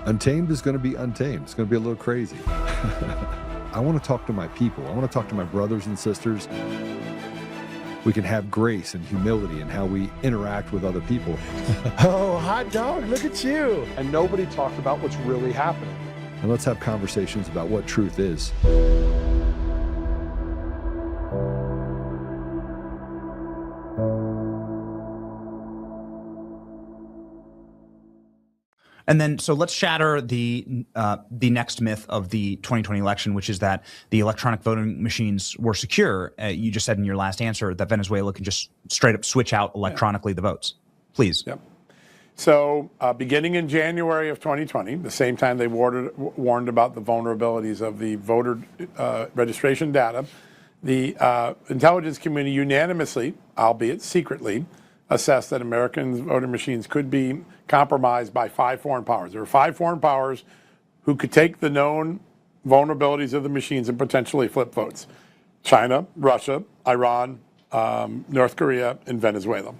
Untamed is going to be untamed. It's going to be a little crazy. I want to talk to my people. I want to talk to my brothers and sisters. We can have grace and humility in how we interact with other people. Oh, hot dog, look at you. And nobody talked about what's really happening. And let's have conversations about what truth is. And then, so let's shatter the next myth of the 2020 election, which is that the electronic voting machines were secure. You just said in your last answer that Venezuela can just straight up switch out electronically the votes. Please. Yep. So beginning in January of 2020, the same time they warned about the vulnerabilities of the voter registration data, the intelligence community unanimously, albeit secretly, assessed that American voting machines could be compromised by 5 foreign powers. There were 5 foreign powers who could take the known vulnerabilities of the machines and potentially flip votes: China, Russia, Iran, North Korea, and Venezuela.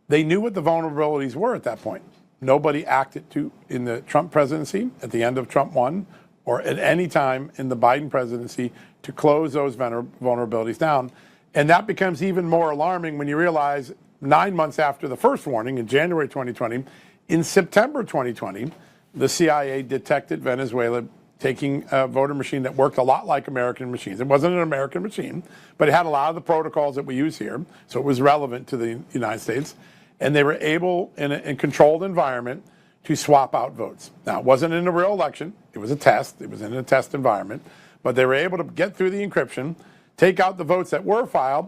They knew what the vulnerabilities were at that point. Nobody acted in the Trump presidency, at the end of Trump 1, or at any time in the Biden presidency to close those vulnerabilities down. And that becomes even more alarming when you realize 9 months after the first warning in January 2020, in September 2020, the CIA detected Venezuela taking a voter machine that worked a lot like American machines. It wasn't an American machine, but it had a lot of the protocols that we use here, so it was relevant to the United States. And they were able, in a controlled environment, to swap out votes. Now, it wasn't in a real election. It was a test. It was in a test environment. But they were able to get through the encryption, take out the votes that were filed,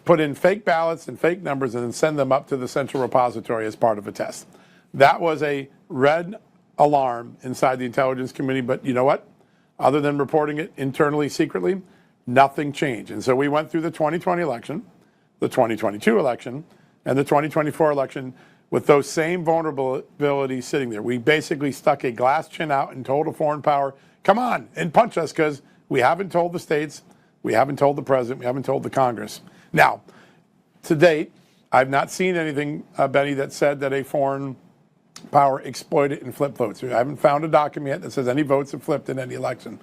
put in fake ballots and fake numbers, and then send them up to the central repository as part of a test. That was a red alarm inside the intelligence community, but you know what? Other than reporting it internally, secretly, nothing changed. And so we went through the 2020 election, the 2022 election, and the 2024 election with those same vulnerabilities sitting there. We basically stuck a glass chin out and told a foreign power, come on and punch us, because we haven't told the states, we haven't told the president, we haven't told the Congress. Now, to date, I've not seen anything, Benny, that said that a foreign power exploited and flipped votes. I haven't found a document yet that says any votes have flipped in any election.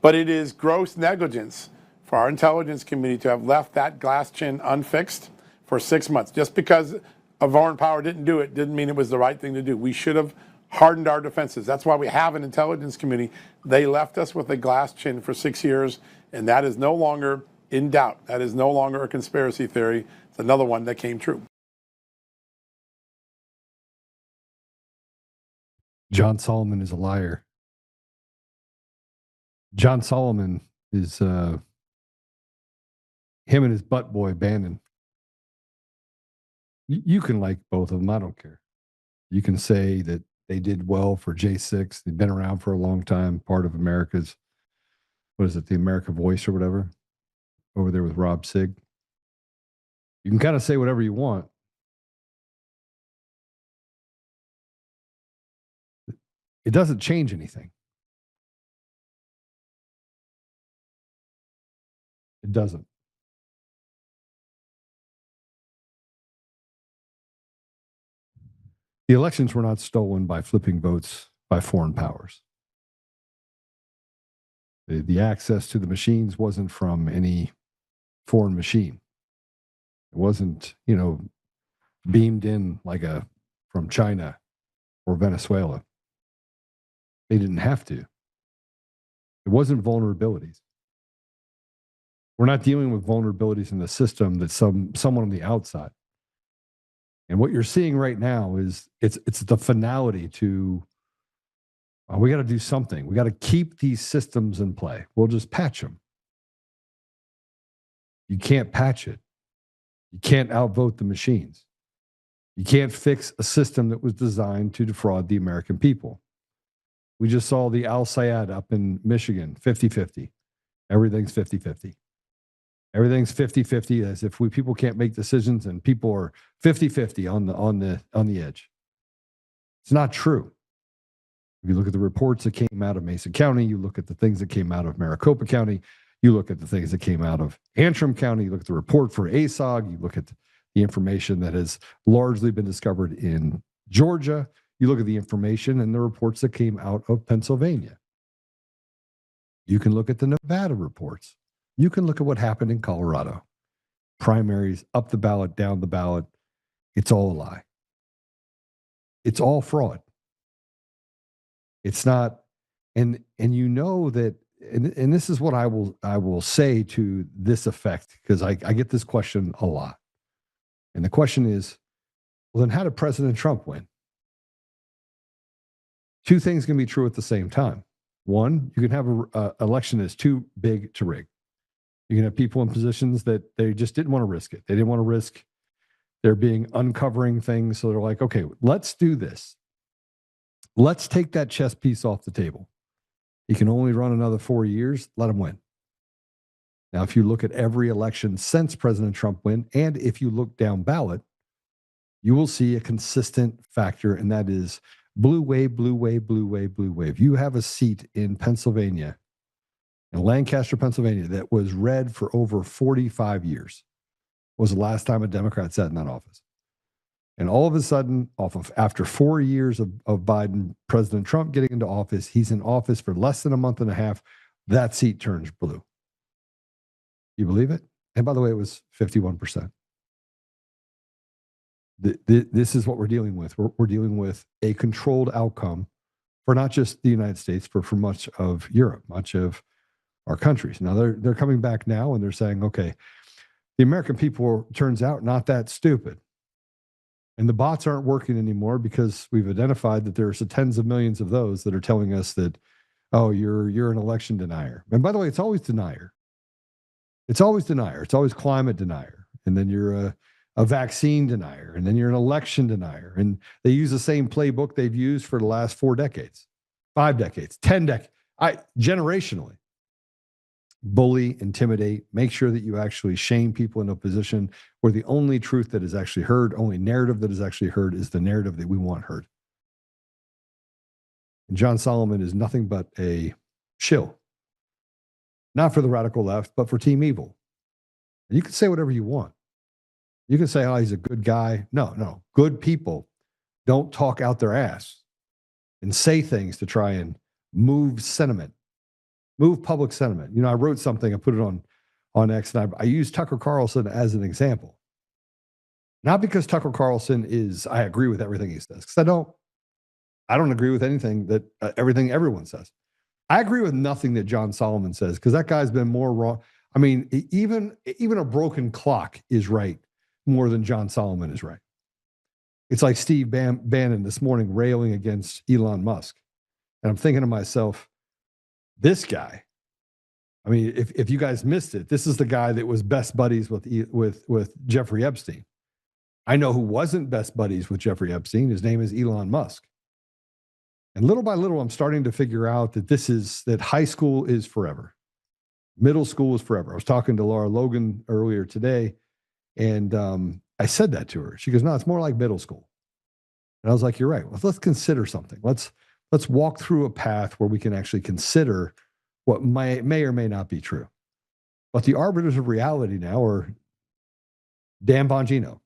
But it is gross negligence for our intelligence community to have left that glass chin unfixed for 6 months. Just because a foreign power didn't do it didn't mean it was the right thing to do. We should have hardened our defenses. That's why we have an intelligence community. They left us with a glass chin for 6 years, and that is no longer in doubt. That is no longer a conspiracy theory. It's another one that came true. John Solomon is a liar. John Solomon is him and his butt boy Bannon. You can like both of them. I don't care. You can say that they did well for J6. They've been around for a long time, part of America's, what is it, the America Voice or whatever, over there with Rob Sig. You can kind of say whatever you want. It doesn't change anything. It doesn't. The elections were not stolen by flipping votes by foreign powers. The access to the machines wasn't from any foreign machine. It wasn't, beamed in from China or Venezuela. They didn't have to. It wasn't vulnerabilities. We're not dealing with vulnerabilities in the system that someone on the outside. And what you're seeing right now is it's the finality to, we got to do something. We got to keep these systems in play. We'll just patch them. You can't patch it. You can't outvote the machines. You can't fix a system that was designed to defraud the American people. We just saw the Al Sayed up in Michigan, 50-50. Everything's 50-50. Everything's 50-50, as if people can't make decisions and people are 50-50 on the edge. It's not true. If you look at the reports that came out of Mason County, you look at the things that came out of Maricopa County, you look at the things that came out of Antrim County, you look at the report for ASOG, you look at the information that has largely been discovered in Georgia, You look at the information and the reports that came out of Pennsylvania. You can look at the Nevada reports. You can look at what happened in Colorado. Primaries, up the ballot, down the ballot. It's all a lie. It's all fraud. It's not, and you know that, and this is what I will say to this effect, because I get this question a lot. And the question is, well, then how did President Trump win? Two things can be true at the same time. One, you can have an election that's too big to rig. You can have people in positions that they just didn't want to risk it. They didn't want to risk there being uncovering things. So they're like, okay, let's do this. Let's take that chess piece off the table. He can only run another 4 years. Let him win. Now, if you look at every election since President Trump win, and if you look down ballot, you will see a consistent factor, and that is blue wave, blue wave, blue wave, blue wave. You have a seat in Pennsylvania, in Lancaster, Pennsylvania, that was red for over 45 years. Was the last time a Democrat sat in that office. And all of a sudden, after 4 years of Biden, President Trump getting into office, he's in office for less than a month and a half. That seat turns blue. You believe it? And by the way, it was 51%. This is what we're dealing with. We're dealing with a controlled outcome for not just the United States, but for much of Europe, much of our countries. Now they're coming back now and they're saying, okay, the American people turns out not that stupid. And the bots aren't working anymore because we've identified that there's tens of millions of those that are telling us that, oh, you're an election denier. And by the way, it's always denier. It's always denier. It's always climate denier. And then you're a vaccine denier. And then you're an election denier. And they use the same playbook they've used for the last 4 decades, 5 decades, 10 decades, generationally. Bully, intimidate, make sure that you actually shame people in a position where the only truth that is actually heard, only narrative that is actually heard is the narrative that we want heard. And John Solomon is nothing but a shill. Not for the radical left, but for Team Evil. And you can say whatever you want. You can say, oh, he's a good guy. No. Good people don't talk out their ass and say things to try and move sentiment. Move public sentiment. You know, I wrote something, I put it on X, and I used Tucker Carlson as an example. Not because Tucker Carlson I agree with everything he says, because I don't agree with anything everything everyone says. I agree with nothing that John Solomon says, because that guy's been more wrong. I mean, even a broken clock is right more than John Solomon is right. It's like Steve Bannon this morning railing against Elon Musk. And I'm thinking to myself, this guy, I mean, if you guys missed it, this is the guy that was best buddies with Jeffrey Epstein. I know who wasn't best buddies with Jeffrey Epstein. His name is Elon Musk. And little by little, I'm starting to figure out that high school is forever. Middle school is forever. I was talking to Laura Logan earlier today, and I said that to her. She goes, no, it's more like middle school. And I was like, you're right. Well, let's consider something. Let's walk through a path where we can actually consider what may or may not be true. But the arbiters of reality now are Dan Bongino,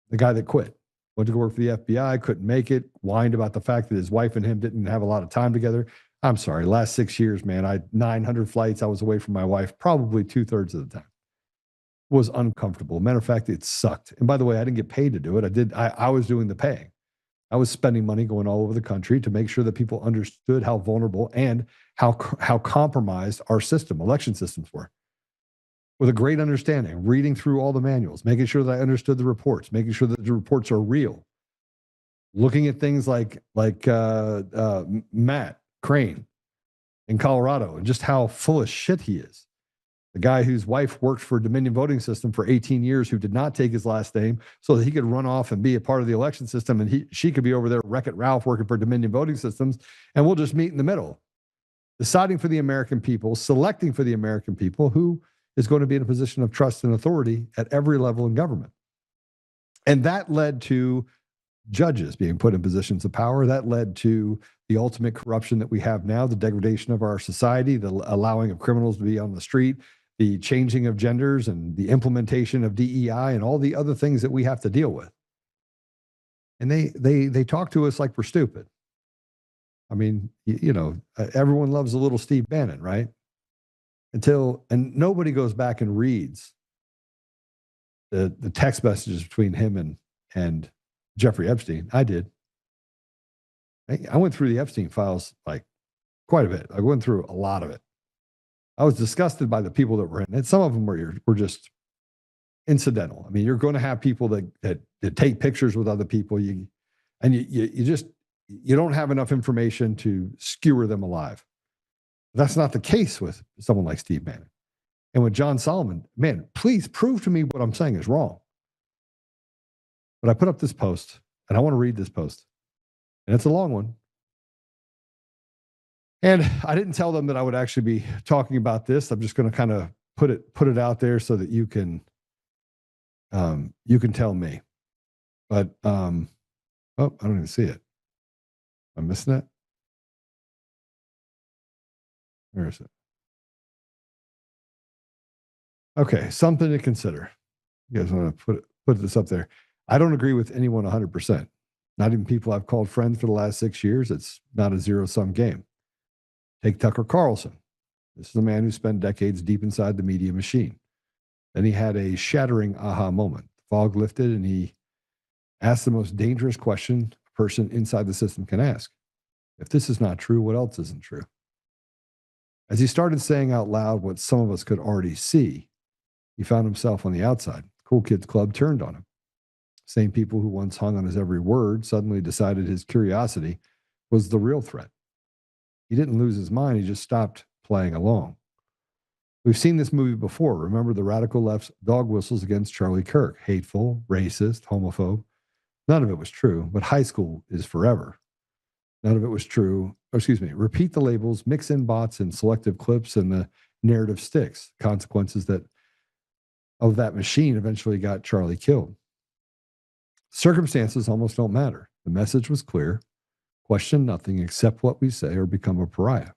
the guy that quit. Went to go work for the FBI, couldn't make it, whined about the fact that his wife and him didn't have a lot of time together. I'm sorry, last 6 years, man, I had 900 flights. I was away from my wife probably 2/3 of the time. It was uncomfortable. Matter of fact, it sucked. And by the way, I didn't get paid to do it. I was doing the paying. I was spending money going all over the country to make sure that people understood how vulnerable and how compromised our election systems were. With a great understanding, reading through all the manuals, making sure that I understood the reports, making sure that the reports are real, looking at things like Matt Crane in Colorado and just how full of shit he is. The guy whose wife worked for Dominion Voting System for 18 years, who did not take his last name so that he could run off and be a part of the election system, and she could be over there, Wreck-It Ralph, working for Dominion Voting Systems, and we'll just meet in the middle, deciding for the American people, selecting for the American people who is going to be in a position of trust and authority at every level in government. And that led to judges being put in positions of power. That led to the ultimate corruption that we have now, the degradation of our society, the allowing of criminals to be on the street, the changing of genders, and the implementation of DEI and all the other things that we have to deal with. And they talk to us like we're stupid. I mean, everyone loves a little Steve Bannon, right? And nobody goes back and reads the text messages between him and Jeffrey Epstein. I did. I went through the Epstein files like quite a bit. I went through a lot of it. I was disgusted by the people that were in it. Some of them were just incidental. I mean, you're going to have people that take pictures with other people. You don't have enough information to skewer them alive. That's not the case with someone like Steve Bannon. And with John Solomon, man, please prove to me what I'm saying is wrong. But I put up this post, and I want to read this post. And it's a long one. And I didn't tell them that I would actually be talking about this. I'm just going to kind of put it out there so that you can tell me. But I don't even see it. I'm missing it. Where is it? Okay, something to consider. You guys want to put this up there? I don't agree with anyone 100%. Not even people I've called friends for the last 6 years. It's not a zero-sum game. Take Tucker Carlson. This is a man who spent decades deep inside the media machine. Then he had a shattering aha moment. The fog lifted, and he asked the most dangerous question a person inside the system can ask. If this is not true, what else isn't true? As he started saying out loud what some of us could already see, he found himself on the outside. Cool Kids Club turned on him. Same people who once hung on his every word suddenly decided his curiosity was the real threat. He didn't lose his mind. He just stopped playing along. We've seen this movie before. Remember the radical left's dog whistles against Charlie Kirk. Hateful, racist, homophobe. None of it was true, but high school is forever. None of it was true. Repeat the labels, mix in bots and selective clips, and the narrative sticks. Consequences of that machine eventually got Charlie killed. Circumstances almost don't matter. The message was clear. Question nothing, accept what we say, or become a pariah.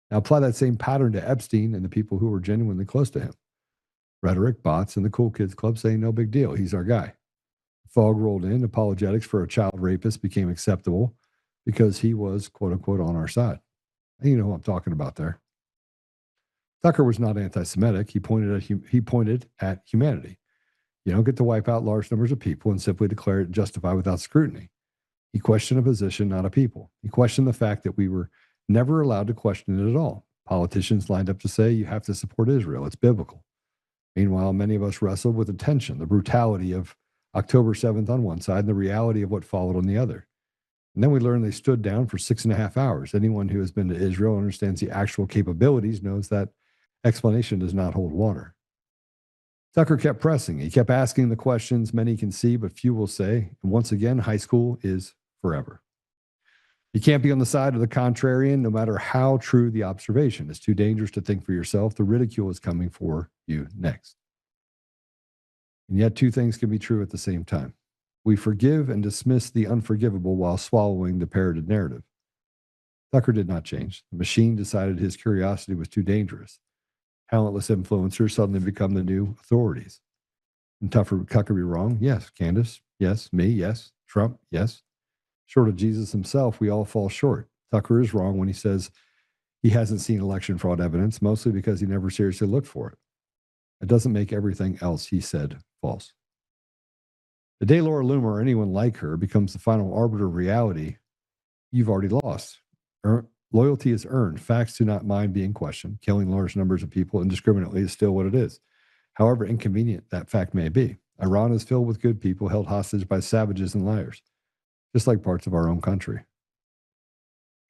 Now apply that same pattern to Epstein and the people who were genuinely close to him. Rhetoric, bots, and the Cool Kids Club saying no big deal. He's our guy. Fog rolled in. Apologetics for a child rapist became acceptable because he was, quote unquote, on our side. And you know who I'm talking about there. Tucker was not anti-Semitic. He pointed at humanity. You don't get to wipe out large numbers of people and simply declare it justified without scrutiny. He questioned a position, not a people. He questioned the fact that we were never allowed to question it at all. Politicians lined up to say, you have to support Israel. It's biblical. Meanwhile, many of us wrestled with the tension, the brutality of October 7th on one side and the reality of what followed on the other. And then we learned they stood down for 6.5 hours. Anyone who has been to Israel and understands the actual capabilities knows that explanation does not hold water. Tucker kept pressing. He kept asking the questions many can see, but few will say. And once again, high school is forever. You can't be on the side of the contrarian, no matter how true the observation. It's too dangerous to think for yourself. The ridicule is coming for you next. And yet two things can be true at the same time. We forgive and dismiss the unforgivable while swallowing the parroted narrative. Tucker did not change. The machine decided his curiosity was too dangerous. Talentless influencers suddenly become the new authorities. And Tucker be wrong? Yes. Candace? Yes. Me? Yes. Trump? Yes. Short of Jesus himself, we all fall short. Tucker is wrong when he says he hasn't seen election fraud evidence, mostly because he never seriously looked for it. It doesn't make everything else he said false. The day Laura Loomer or anyone like her becomes the final arbiter of reality, you've already lost. Loyalty is earned. Facts do not mind being questioned. Killing large numbers of people indiscriminately is still what it is, however inconvenient that fact may be. Iran is filled with good people held hostage by savages and liars, just like parts of our own country.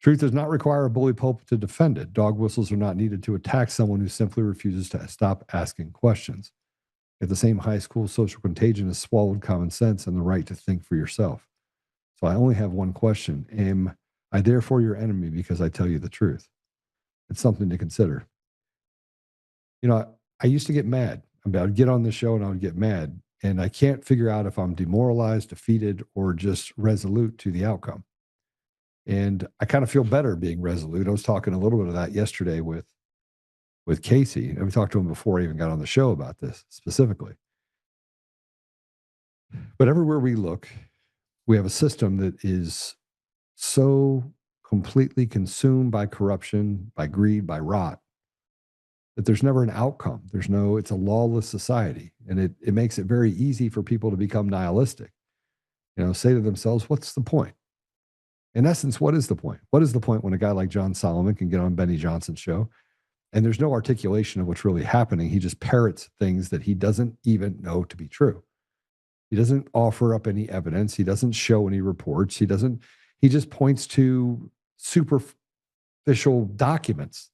Truth does not require a bully pulpit to defend it. Dog whistles are not needed to attack someone who simply refuses to stop asking questions. Yet the same high school social contagion has swallowed common sense and the right to think for yourself. So I only have one question. Am I therefore your enemy because I tell you the truth? It's something to consider. You know, I used to get mad. I would get on the show and I would get mad. And I can't figure out if I'm demoralized, defeated, or just resolute to the outcome. And I kind of feel better being resolute. I was talking a little bit of that yesterday with Casey. And we talked to him before I even got on the show about this specifically. But everywhere we look, we have a system that is so completely consumed by corruption, by greed, by rot, that there's never an outcome. It's a lawless society. And it makes it very easy for people to become nihilistic. Say to themselves, what's the point? In essence, what is the point? What is the point when a guy like John Solomon can get on Benny Johnson's show and there's no articulation of what's really happening? He just parrots things that he doesn't even know to be true. He doesn't offer up any evidence. He doesn't show any reports. He just points to superficial documents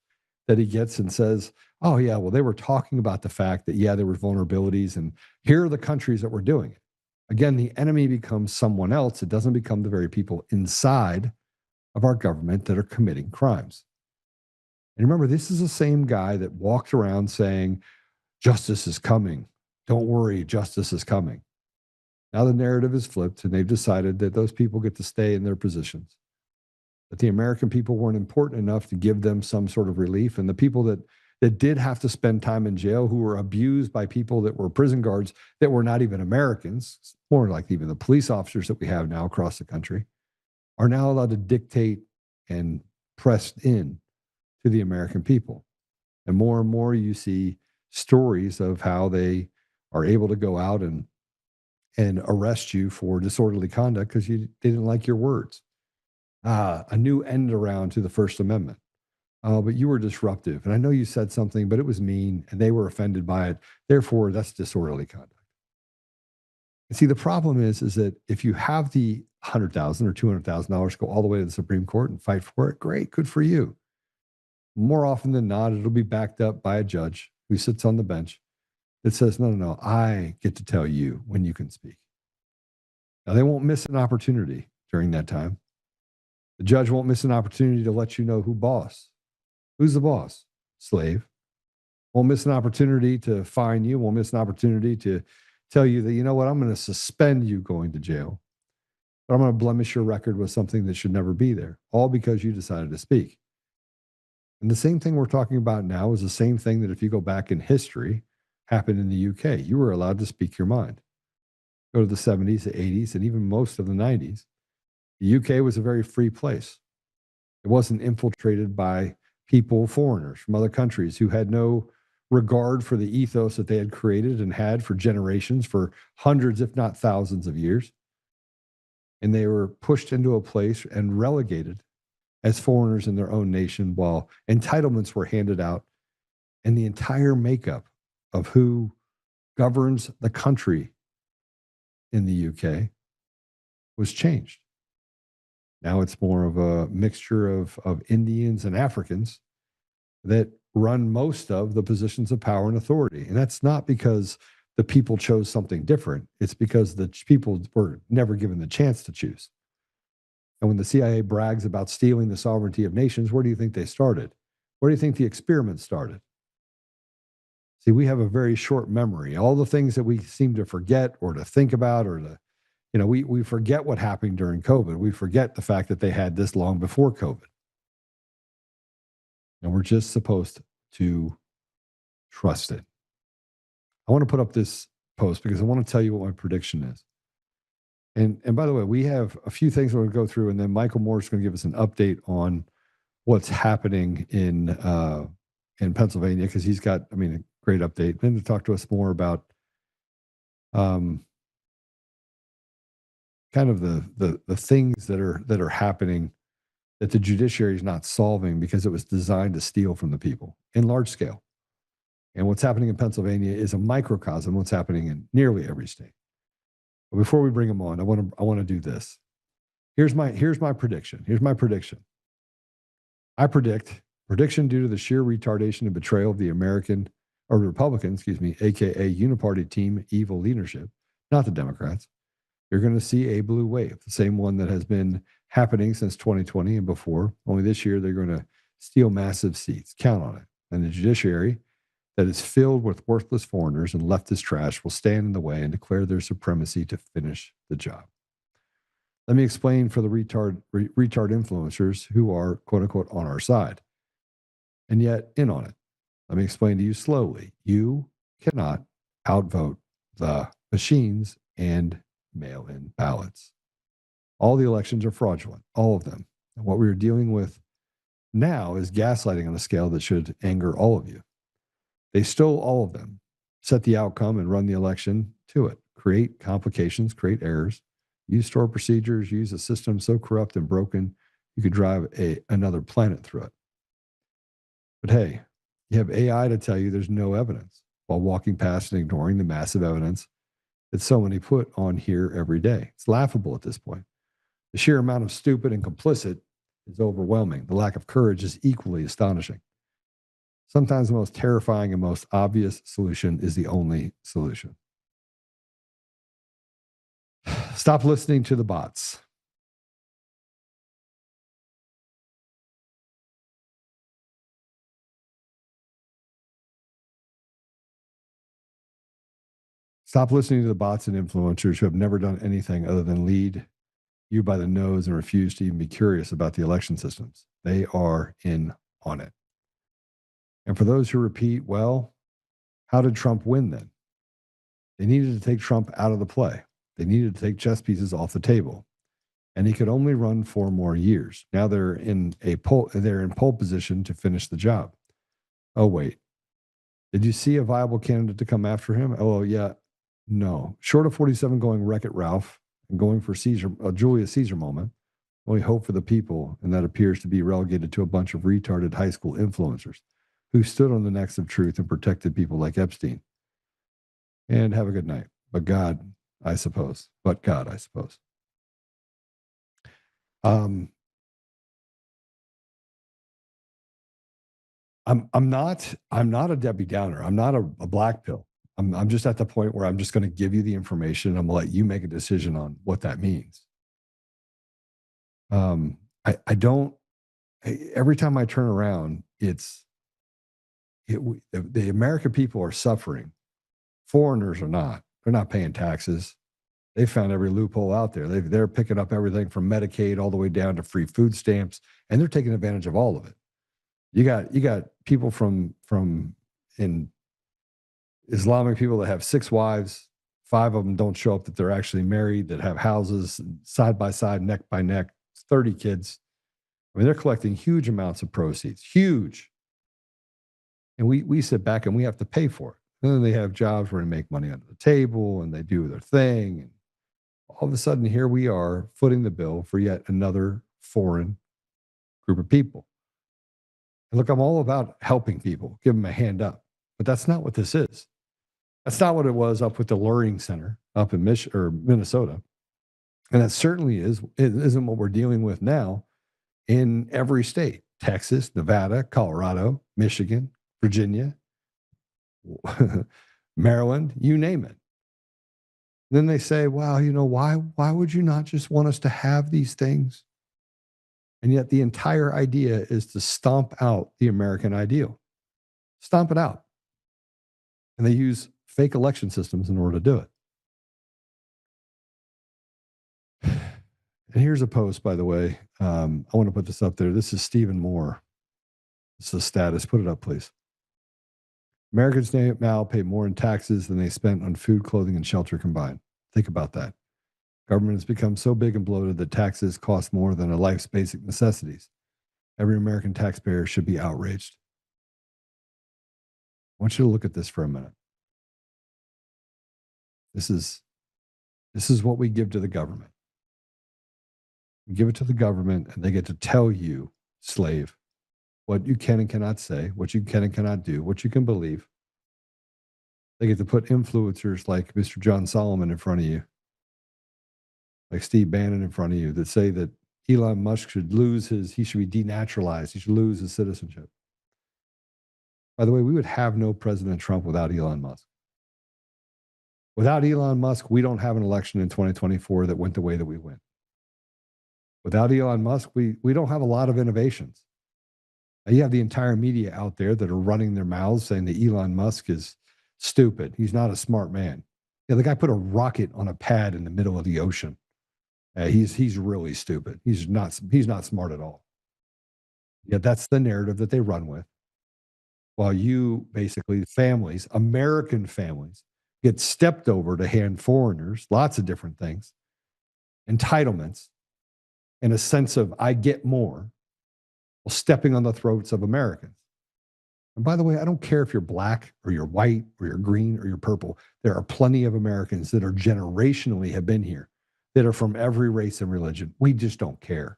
that he gets and says, oh yeah, well, they were talking about the fact that, yeah, there were vulnerabilities and here are the countries that were doing it. Again, the enemy becomes someone else. It doesn't become the very people inside of our government that are committing crimes. And remember, this is the same guy that walked around saying, justice is coming. Don't worry, justice is coming. Now the narrative is flipped and they've decided that those people get to stay in their positions, that the American people weren't important enough to give them some sort of relief. And the people that did have to spend time in jail, who were abused by people that were prison guards that were not even Americans, more like even the police officers that we have now across the country, are now allowed to dictate and press in to the American people. And more you see stories of how they are able to go out and arrest you for disorderly conduct because they didn't like your words. A new end around to the First Amendment. But you were disruptive. And I know you said something, but it was mean and they were offended by it. Therefore, that's disorderly conduct. And see, the problem is that if you have the $100,000 or $200,000 go all the way to the Supreme Court and fight for it, great, good for you. More often than not, it'll be backed up by a judge who sits on the bench that says, no, I get to tell you when you can speak. Now, they won't miss an opportunity during that time. The judge won't miss an opportunity to let you know who boss. Who's the boss? Slave. Won't miss an opportunity to fine you. Won't miss an opportunity to tell you that, you know what, I'm going to suspend you going to jail. But I'm going to blemish your record with something that should never be there, all because you decided to speak. And the same thing we're talking about now is the same thing that if you go back in history, happened in the UK. You were allowed to speak your mind. Go to the 70s, the 80s, and even most of the 90s. The UK was a very free place. It wasn't infiltrated by people, foreigners from other countries who had no regard for the ethos that they had created and had for generations, for hundreds, if not thousands of years. And they were pushed into a place and relegated as foreigners in their own nation while entitlements were handed out. And the entire makeup of who governs the country in the UK was changed. Now it's more of a mixture of Indians and Africans that run most of the positions of power and authority. And that's not because the people chose something different. It's because the people were never given the chance to choose. And when the CIA brags about stealing the sovereignty of nations, where do you think they started? Where do you think the experiment started? See, we have a very short memory. All the things that we seem to forget or to think about or to, we forget what happened during COVID. We forget the fact that they had this long before COVID. And we're just supposed to trust it. I want to put up this post because I want to tell you what my prediction is. And by the way, we have a few things we're going to go through, and then Michael Moore is going to give us an update on what's happening in Pennsylvania, because he's got, a great update. And to talk to us more about kind of the things that are happening that the judiciary is not solving because it was designed to steal from the people in large scale. And what's happening in Pennsylvania is a microcosm of what's happening in nearly every state. But before we bring them on, I want to do this. Here's my prediction. I prediction due to the sheer retardation and betrayal of the Republican, aka uniparty team evil leadership, not the Democrats. You're going to see a blue wave, the same one that has been happening since 2020 and before. Only this year they're going to steal massive seats. Count on it. And the judiciary that is filled with worthless foreigners and leftist trash will stand in the way and declare their supremacy to finish the job. Let me explain for the retard influencers who are, quote unquote, on our side and yet in on it. Let me explain to you slowly. You cannot outvote the machines and mail-in ballots. All the elections are fraudulent, all of them. And what we're dealing with now is gaslighting on a scale that should anger all of you. They stole all of them, set the outcome, and run the election to it. Create complications, create errors, use stored procedures, use a system so corrupt and broken you could drive another planet through it. But hey, you have AI to tell you there's no evidence while walking past and ignoring the massive evidence that so many put on here every day. It's laughable at this point. The sheer amount of stupid and complicit is overwhelming. The lack of courage is equally astonishing. Sometimes the most terrifying and most obvious solution is the only solution. Stop listening to the bots. Stop listening to the bots and influencers who have never done anything other than lead you by the nose and refuse to even be curious about the election systems. They are in on it. And for those who repeat, well, how did Trump win then? They needed to take Trump out of the play. They needed to take chess pieces off the table. And he could only run 4 more years. Now they're in pole position to finish the job. Oh, wait. Did you see a viable candidate to come after him? Oh, yeah. No. Short of 47 going Wreck-It Ralph and going for Caesar, a Julius Caesar moment, only hope for the people, and that appears to be relegated to a bunch of retarded high school influencers who stood on the necks of truth and protected people like Epstein. And have a good night. But God, I suppose. I'm not a Debbie Downer. I'm not a black pill. I'm just at the point where I'm just going to give you the information. I'm going to let you make a decision on what that means. I don't. Every time I turn around, the American people are suffering. Foreigners are not. They're not paying taxes. They found every loophole out there. They're picking up everything from Medicaid all the way down to free food stamps, and they're taking advantage of all of it. You got people from in Islamic people that have 6 wives, 5 of them don't show up that they're actually married, that have houses side by side, neck by neck, 30 kids. I mean, they're collecting huge amounts of proceeds, huge. And we sit back and we have to pay for it. And then they have jobs where they make money under the table and they do their thing. And all of a sudden, here we are footing the bill for yet another foreign group of people. And look, I'm all about helping people, give them a hand up. But that's not what this is. That's not what it was up with the Luring Center up in Minnesota. And that certainly isn't what we're dealing with now in every state. Texas, Nevada, Colorado, Michigan, Virginia, Maryland, you name it. Then they say, well, why would you not just want us to have these things? And yet the entire idea is to stomp out the American ideal. Stomp it out. And they use fake election systems in order to do it. And here's a post, by the way. I want to put this up there. This is Stephen Moore. This is the status. Put it up, please. Americans now pay more in taxes than they spent on food, clothing, and shelter combined. Think about that. Government has become so big and bloated that taxes cost more than a life's basic necessities. Every American taxpayer should be outraged. I want you to look at this for a minute. This is what we give to the government. We give it to the government, and they get to tell you, slave, what you can and cannot say, what you can and cannot do, what you can believe. They get to put influencers like Mr. John Solomon in front of you, like Steve Bannon in front of you, that say that Elon Musk should he should be denaturalized, he should lose his citizenship. By the way, we would have no President Trump without Elon Musk. Without Elon Musk, we don't have an election in 2024 that went the way that we went. Without Elon Musk, we don't have a lot of innovations. Now, you have the entire media out there that are running their mouths saying that Elon Musk is stupid. He's not a smart man. Yeah, the guy put a rocket on a pad in the middle of the ocean. He's really stupid. He's not smart at all. Yeah, that's the narrative that they run with. While you basically, families, American families, get stepped over to hand foreigners lots of different things, entitlements, and a sense of I get more, while stepping on the throats of Americans. And by the way, I don't care if you're black or you're white or you're green or you're purple. There are plenty of Americans that are generationally have been here that are from every race and religion. We just don't care.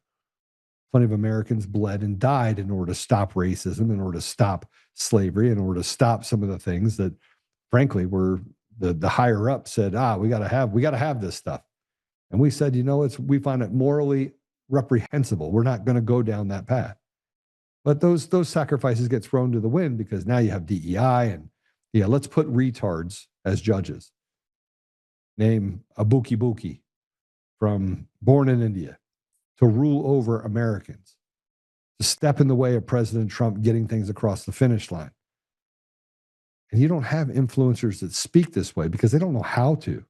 Plenty of Americans bled and died in order to stop racism, in order to stop slavery, in order to stop some of the things that, frankly, were the higher up said, we got to have this stuff. And we said, we find it morally reprehensible. We're not going to go down that path. But those sacrifices get thrown to the wind because now you have DEI and let's put retards as judges. Name a Buki from born in India to rule over Americans, to step in the way of President Trump getting things across the finish line. And you don't have influencers that speak this way because they don't know how to.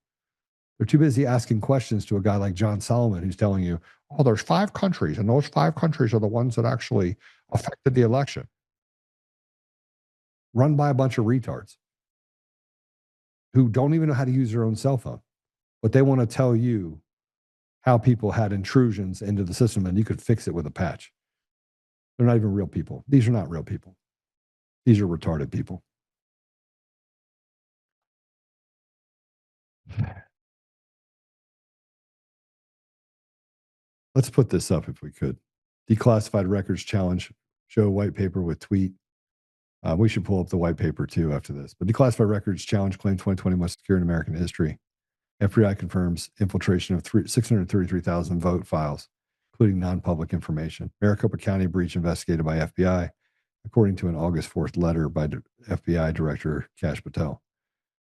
They're too busy asking questions to a guy like John Solomon who's telling you, there's 5 countries, and those 5 countries are the ones that actually affected the election. Run by a bunch of retards who don't even know how to use their own cell phone, but they want to tell you how people had intrusions into the system and you could fix it with a patch. They're not even real people. These are not real people. These are retarded people. Let's put this up if we could. Declassified records challenge, show a white paper with tweet. We should pull up the white paper too after this. But declassified records challenge claim 2020 most secure in American history. FBI confirms infiltration of 633,000 vote files, including non-public information. Maricopa County breach investigated by FBI, according to an August 4th letter by FBI Director Kash Patel.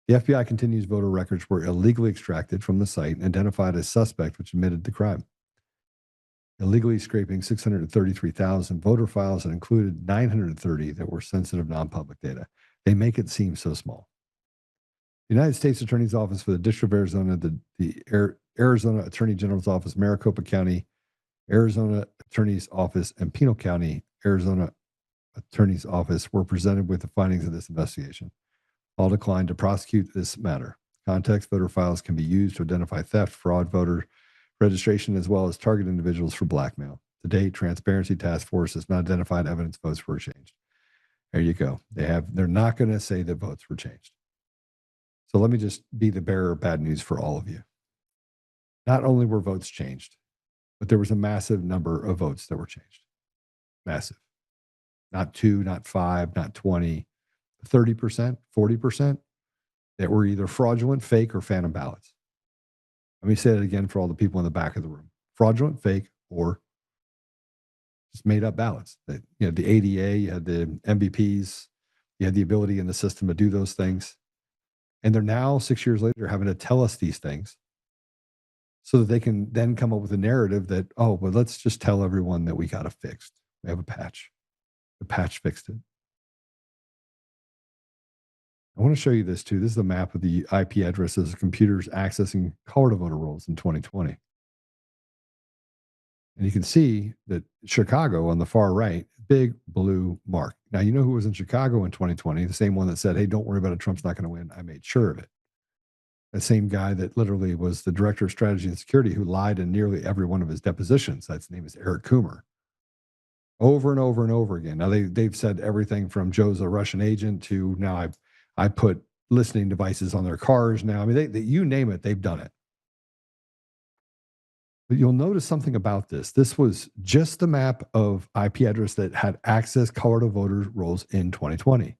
The FBI continues voter records were illegally extracted from the site and identified as suspect, which admitted the crime. Illegally scraping 633,000 voter files that included 930 that were sensitive non-public data. They make it seem so small. The United States Attorney's Office for the District of Arizona, the Arizona Attorney General's Office, Maricopa County, Arizona Attorney's Office, and Pinal County, Arizona Attorney's Office were presented with the findings of this investigation. All declined to prosecute this matter. Context voter files can be used to identify theft, fraud, voter registration, as well as target individuals for blackmail. To date, Transparency Task Force has not identified evidence votes were changed. There you go. They're not going to say that votes were changed. So let me just be the bearer of bad news for all of you. Not only were votes changed, but there was a massive number of votes that were changed. Massive. Not 2, not 5, not 20, 30%, 40% that were either fraudulent, fake, or phantom ballots. Let me say it again for all the people in the back of the room. Fraudulent, fake, or just made up ballots. That, the ADA, you had the MVPs, you had the ability in the system to do those things. And they're now, 6 years later, having to tell us these things so that they can then come up with a narrative that, let's just tell everyone that we got it fixed. We have a patch. The patch fixed it. I want to show you this too. This is a map of the IP addresses of computers accessing Colorado voter rolls in 2020. And you can see that Chicago on the far right, big blue mark. Now, you know who was in Chicago in 2020? The same one that said, hey, don't worry about it. Trump's not going to win. I made sure of it. That same guy that literally was the director of strategy and security who lied in nearly every one of his depositions. His name is Eric Coomer. Over and over and over again. Now, they've said everything from Joe's a Russian agent to now I put listening devices on their cars now. I mean, you name it, they've done it. But you'll notice something about this. This was just the map of IP address that had accessed Colorado voter rolls in 2020.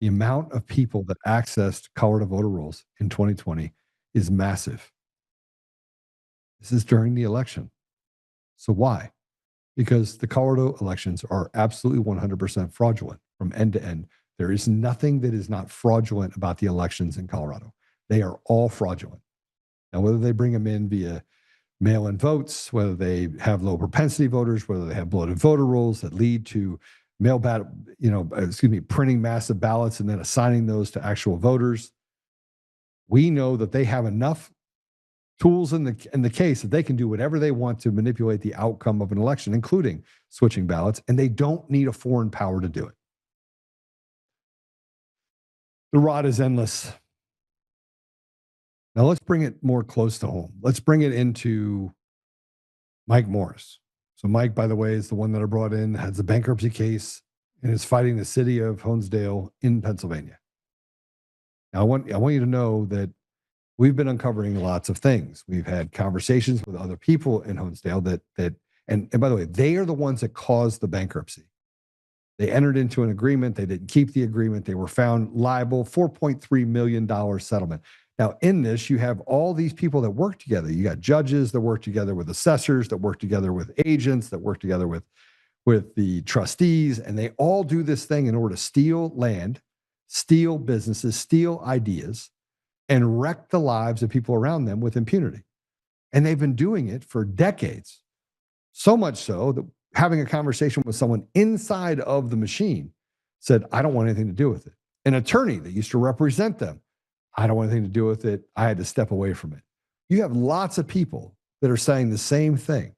The amount of people that accessed Colorado voter rolls in 2020 is massive. This is during the election. So why? Because the Colorado elections are absolutely 100% fraudulent from end to end. There is nothing that is not fraudulent about the elections in Colorado. They are all fraudulent. Now, whether they bring them in via mail-in votes, whether they have low propensity voters, whether they have bloated voter rolls that lead to printing massive ballots and then assigning those to actual voters, we know that they have enough tools in the case that they can do whatever they want to manipulate the outcome of an election, including switching ballots, and they don't need a foreign power to do it. The rod is endless. Now let's bring it more close to home. Let's bring it into Mike Morris. So Mike, by the way, is the one that I brought in, has a bankruptcy case and is fighting the city of Honesdale in Pennsylvania. Now, I want you to know that we've been uncovering lots of things. We've had conversations with other people in Honesdale and by the way, they are the ones that caused the bankruptcy. They entered into an agreement. They didn't keep the agreement. They were found liable, $4.3 million settlement. Now, in this, you have all these people that work together. You got judges that work together with assessors, that work together with agents, that work together with the trustees, and they all do this thing in order to steal land, steal businesses, steal ideas, and wreck the lives of people around them with impunity. And they've been doing it for decades. So much so that having a conversation with someone inside of the machine said, I don't want anything to do with it. An attorney that used to represent them, I don't want anything to do with it. I had to step away from it. You have lots of people that are saying the same thing.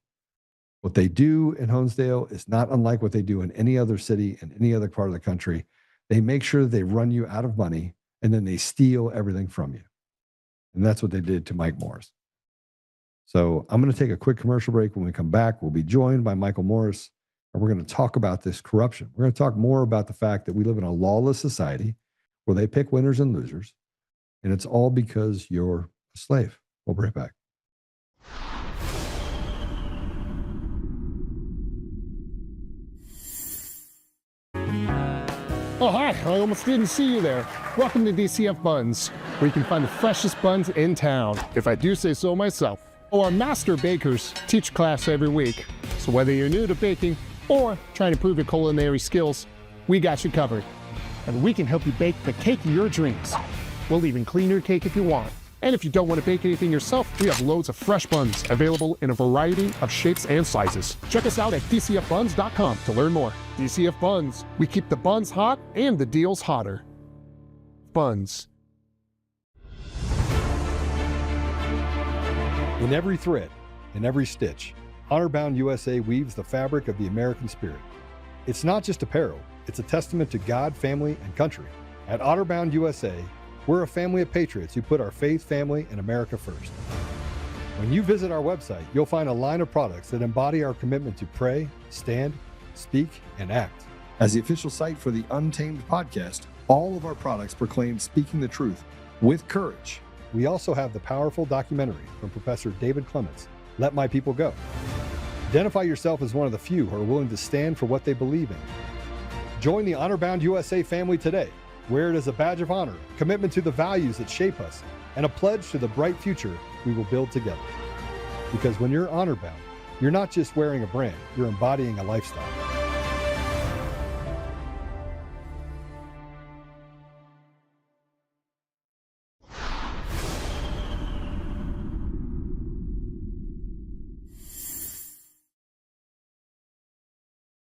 What they do in Honesdale is not unlike what they do in any other city and any other part of the country. They make sure they run you out of money and then they steal everything from you. And that's what they did to Mike Morris. So I'm going to take a quick commercial break. When we come back, we'll be joined by Michael Morris, and we're going to talk about this corruption. We're going to talk more about the fact that we live in a lawless society where they pick winners and losers, and it's all because you're a slave. We'll be right back. Oh, hi. I almost didn't see you there. Welcome to DCF Buns, where you can find the freshest buns in town, if I do say so myself. Oh, our master bakers teach class every week. So whether you're new to baking or trying to improve your culinary skills, we got you covered. And we can help you bake the cake of your dreams. We'll even clean your cake if you want. And if you don't want to bake anything yourself, we have loads of fresh buns available in a variety of shapes and sizes. Check us out at dcfbuns.com to learn more. DCF Buns, we keep the buns hot and the deals hotter. Buns. In every thread, in every stitch, Honor-Bound USA weaves the fabric of the American spirit. It's not just apparel, it's a testament to God, family, and country. At Honor-Bound USA, we're a family of patriots who put our faith, family, and America first. When you visit our website, you'll find a line of products that embody our commitment to pray, stand, speak, and act. As the official site for the Untamed podcast, all of our products proclaim speaking the truth with courage. We also have the powerful documentary from Professor David Clements, Let My People Go. Identify yourself as one of the few who are willing to stand for what they believe in. Join the Honor-Bound USA family today. Wear it as a badge of honor, commitment to the values that shape us, and a pledge to the bright future we will build together. Because when you're honor-bound, you're not just wearing a brand, you're embodying a lifestyle.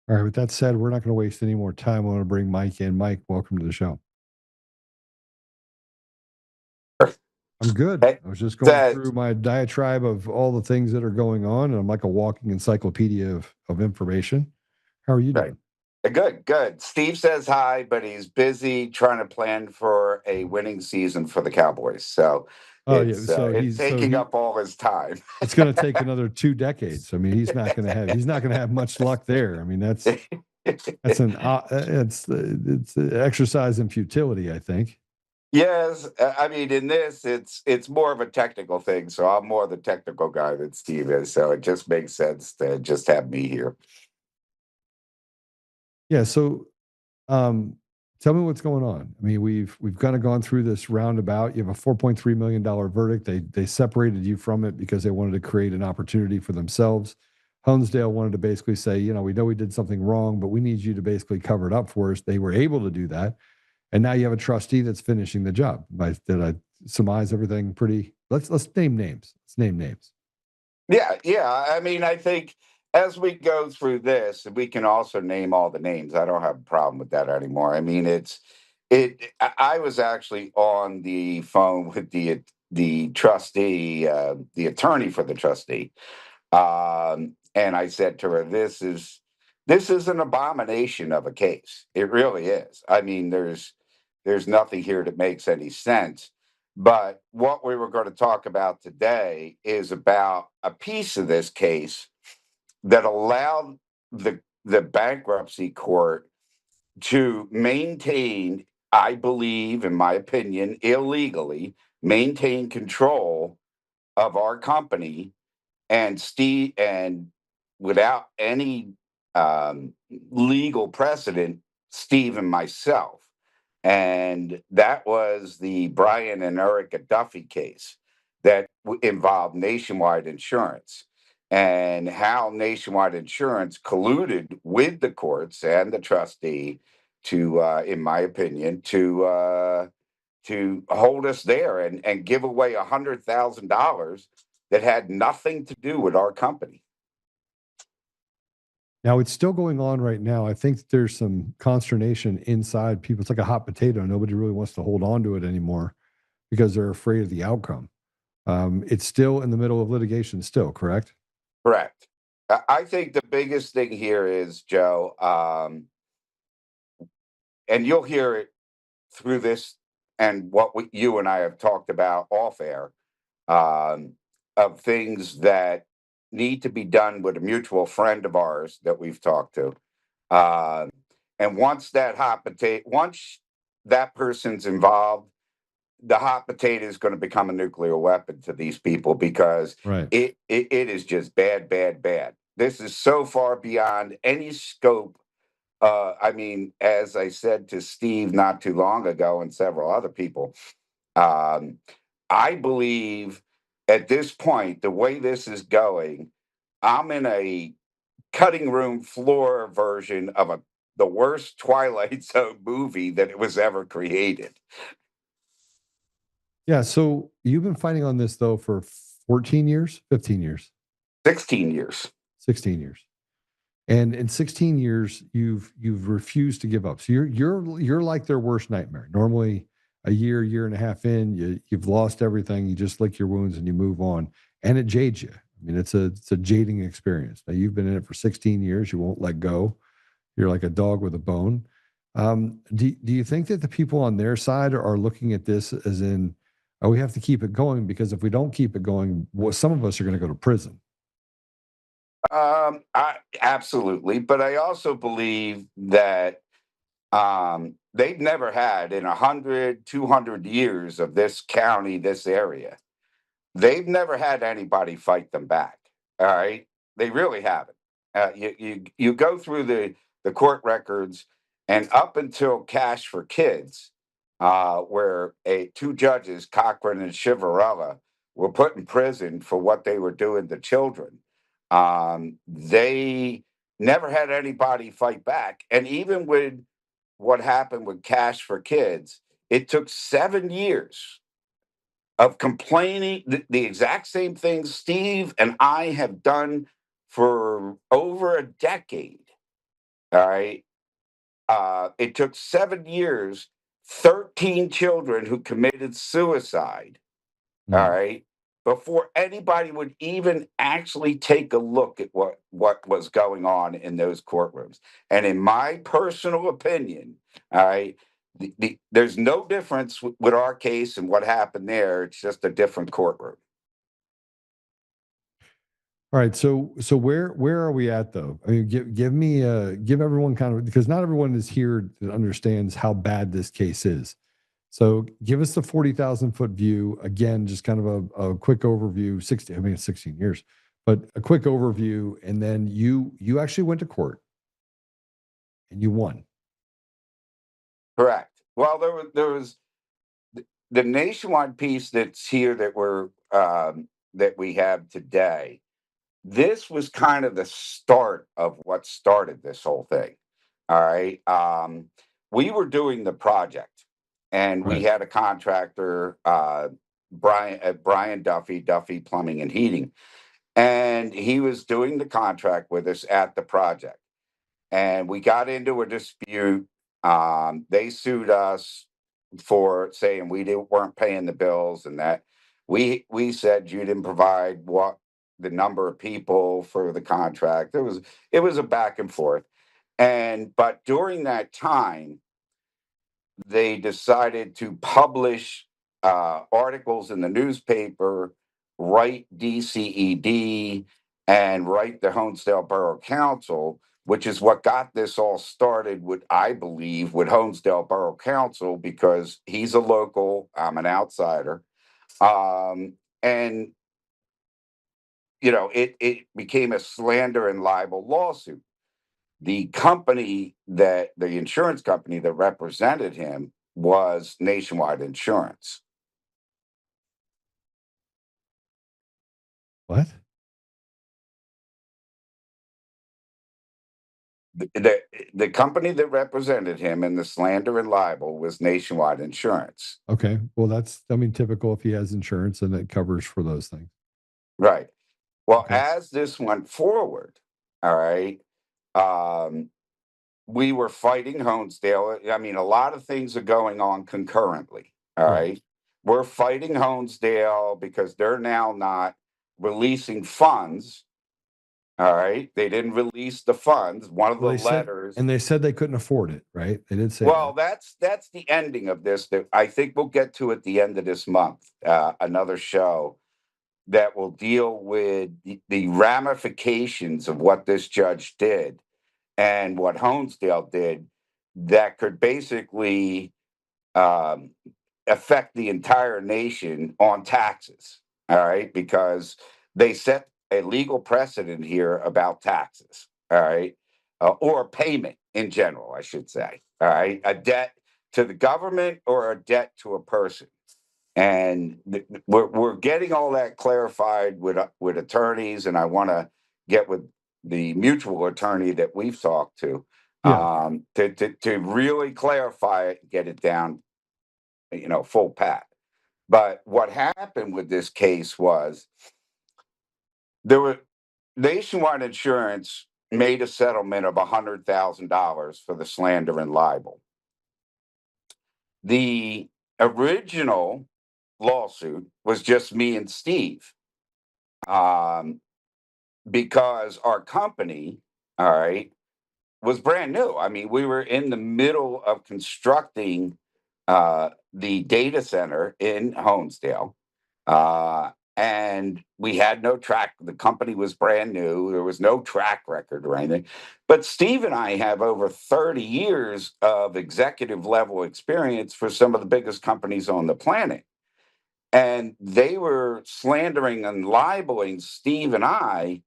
All right, with that said, we're not going to waste any more time. I want to bring Mike in. Mike, welcome to the show. I'm good. Hey, I was just going through my diatribe of all the things that are going on, and I'm like a walking encyclopedia of information. How are you doing? Good. Steve says hi, but he's busy trying to plan for a winning season for the Cowboys. So it's taking up all his time. It's going to take another 2 decades. I mean, he's not going to have much luck there. I mean, it's an exercise in futility, I think. Yes, I mean, in this, it's more of a technical thing. So I'm more the technical guy than Steve is. So it just makes sense to just have me here. Yeah. So, tell me what's going on. I mean, we've kind of gone through this roundabout. You have a $4.3 million verdict. They separated you from it because they wanted to create an opportunity for themselves. Honesdale wanted to basically say, we know we did something wrong, but we need you to basically cover it up for us. They were able to do that. And now you have a trustee that's finishing the job. Did I surmise everything pretty? Let's name names. Let's name names. Yeah. I mean, I think as we go through this, we can also name all the names. I don't have a problem with that anymore. I mean, I was actually on the phone with the trustee, the attorney for the trustee, and I said to her, "This is an abomination of a case. It really is. I mean, there's nothing here that makes any sense." But what we were going to talk about today is about a piece of this case that allowed the bankruptcy court to maintain, I believe, in my opinion, illegally maintain control of our company and without any legal precedent, Steve and myself. And that was the Brian and Erica Duffy case that involved Nationwide Insurance, and how Nationwide Insurance colluded with the courts and the trustee to, in my opinion, to hold us there and give away $100,000 that had nothing to do with our company. Now it's still going on right now. I think there's some consternation inside people. It's like a hot potato. Nobody really wants to hold on to it anymore because they're afraid of the outcome. It's still in the middle of litigation still, correct? Correct. I think the biggest thing here is, Joe, and you'll hear it through this and what you and I have talked about off air, of things that need to be done with a mutual friend of ours that we've talked to. And once that person's involved, the hot potato is going to become a nuclear weapon to these people, because Right. it is just bad, bad, bad. This is so far beyond any scope. I mean, as I said to Steve not too long ago and several other people, I believe at this point, the way this is going, I'm in a cutting room floor version of the worst Twilight Zone movie that it was ever created. Yeah. So you've been fighting on this though for 14 years, 15 years, 16 years. 16 years. And in 16 years, you've refused to give up. So you're like their worst nightmare. Normally, a year and a half in, you've lost everything. You just lick your wounds and you move on, and it jades you. I mean, it's a jading experience. Now you've been in it for 16 years. You won't let go. You're like a dog with a bone. Do you think that the people on their side are looking at this as in, oh, we have to keep it going, because if we don't keep it going, well, some of us are going to go to prison? I absolutely, but I also believe that they've never had in 100, 200 years of this county, this area, they've never had anybody fight them back. All right, they really haven't. You go through the court records, and up until Cash for Kids, where two judges, Cochran and Chivarella, were put in prison for what they were doing to children. They never had anybody fight back, and even with what happened with Cash for Kids, it took 7 years of complaining the exact same things Steve and I have done for over a decade. All right. It took 7 years, 13 children who committed suicide. All Mm. right. Before anybody would even actually take a look at what was going on in those courtrooms. And in my personal opinion, all right, there's no difference with our case and what happened there. It's just a different courtroom. All right, so where are we at though? I mean, give everyone kind of, because not everyone is here that understands how bad this case is. So give us the 40,000 foot view again, just kind of a quick overview. 60, I mean, it's 16 years, but a quick overview, and then you actually went to court and you won. Correct. Well, there was the nationwide piece that's here that we have today. This was kind of the start of what started this whole thing. All right. We were doing the project, and we Right. had a contractor, Brian Duffy Plumbing and Heating, and he was doing the contract with us at the project. And we got into a dispute. They sued us for saying weren't paying the bills, and that we said you didn't provide what the number of people for the contract. It was a back and forth. But during that time, they decided to publish articles in the newspaper, write DCED, and write the Honesdale Borough Council, which is what got this all started, with, I believe, with Honesdale Borough Council, because he's a local, I'm an outsider. And, you know, it became a slander and libel lawsuit. The company that, the insurance company that represented him was Nationwide Insurance. What? The company that represented him in the slander and libel was Nationwide Insurance. Okay. Well, that's, I mean, typical if he has insurance and it covers for those things. Right. Well, Okay. as this went forward, all right, we were fighting Honesdale. I mean, a lot of things are going on concurrently. All Right. right. We're fighting Honesdale because they're now not releasing funds. All right. They didn't release the funds. One of Well, the they said, letters. and they said they couldn't afford it, right? They did say Well, that. that's the ending of this that I think we'll get to at the end of this month. Another show that will deal with the ramifications of what this judge did and what Honesdale did, that could basically um, affect the entire nation on taxes. All right, because they set a legal precedent here about taxes. All right, or payment in general, I should say. All right, a debt to the government or a debt to a person. And we're getting all that clarified with attorneys, and I want to get with the mutual attorney that we've talked to, Yeah. to really clarify it, get it down, you know, full pat. But what happened with this case was there were Nationwide Insurance made a settlement of $100,000 for the slander and libel. The original lawsuit was just me and Steve, um, because our company, all right, was brand new. I mean, we were in the middle of constructing the data center in Honesdale, and we had no track. The company was brand new. There was no track record or anything. But Steve and I have over 30 years of executive level experience for some of the biggest companies on the planet. And they were slandering and libeling Steve and I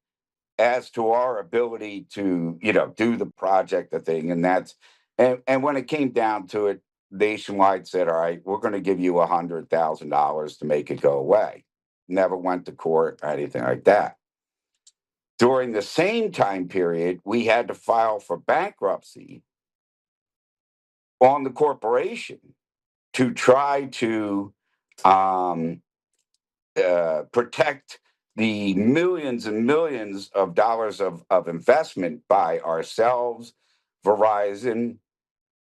as to our ability to, you know, do the project, the thing. And that's, and when it came down to it, Nationwide said, all right, we're going to give you $100,000 to make it go away. Never went to court or anything like that. During the same time period, we had to file for bankruptcy on the corporation to try to um, protect the millions and millions of dollars of investment by ourselves, Verizon,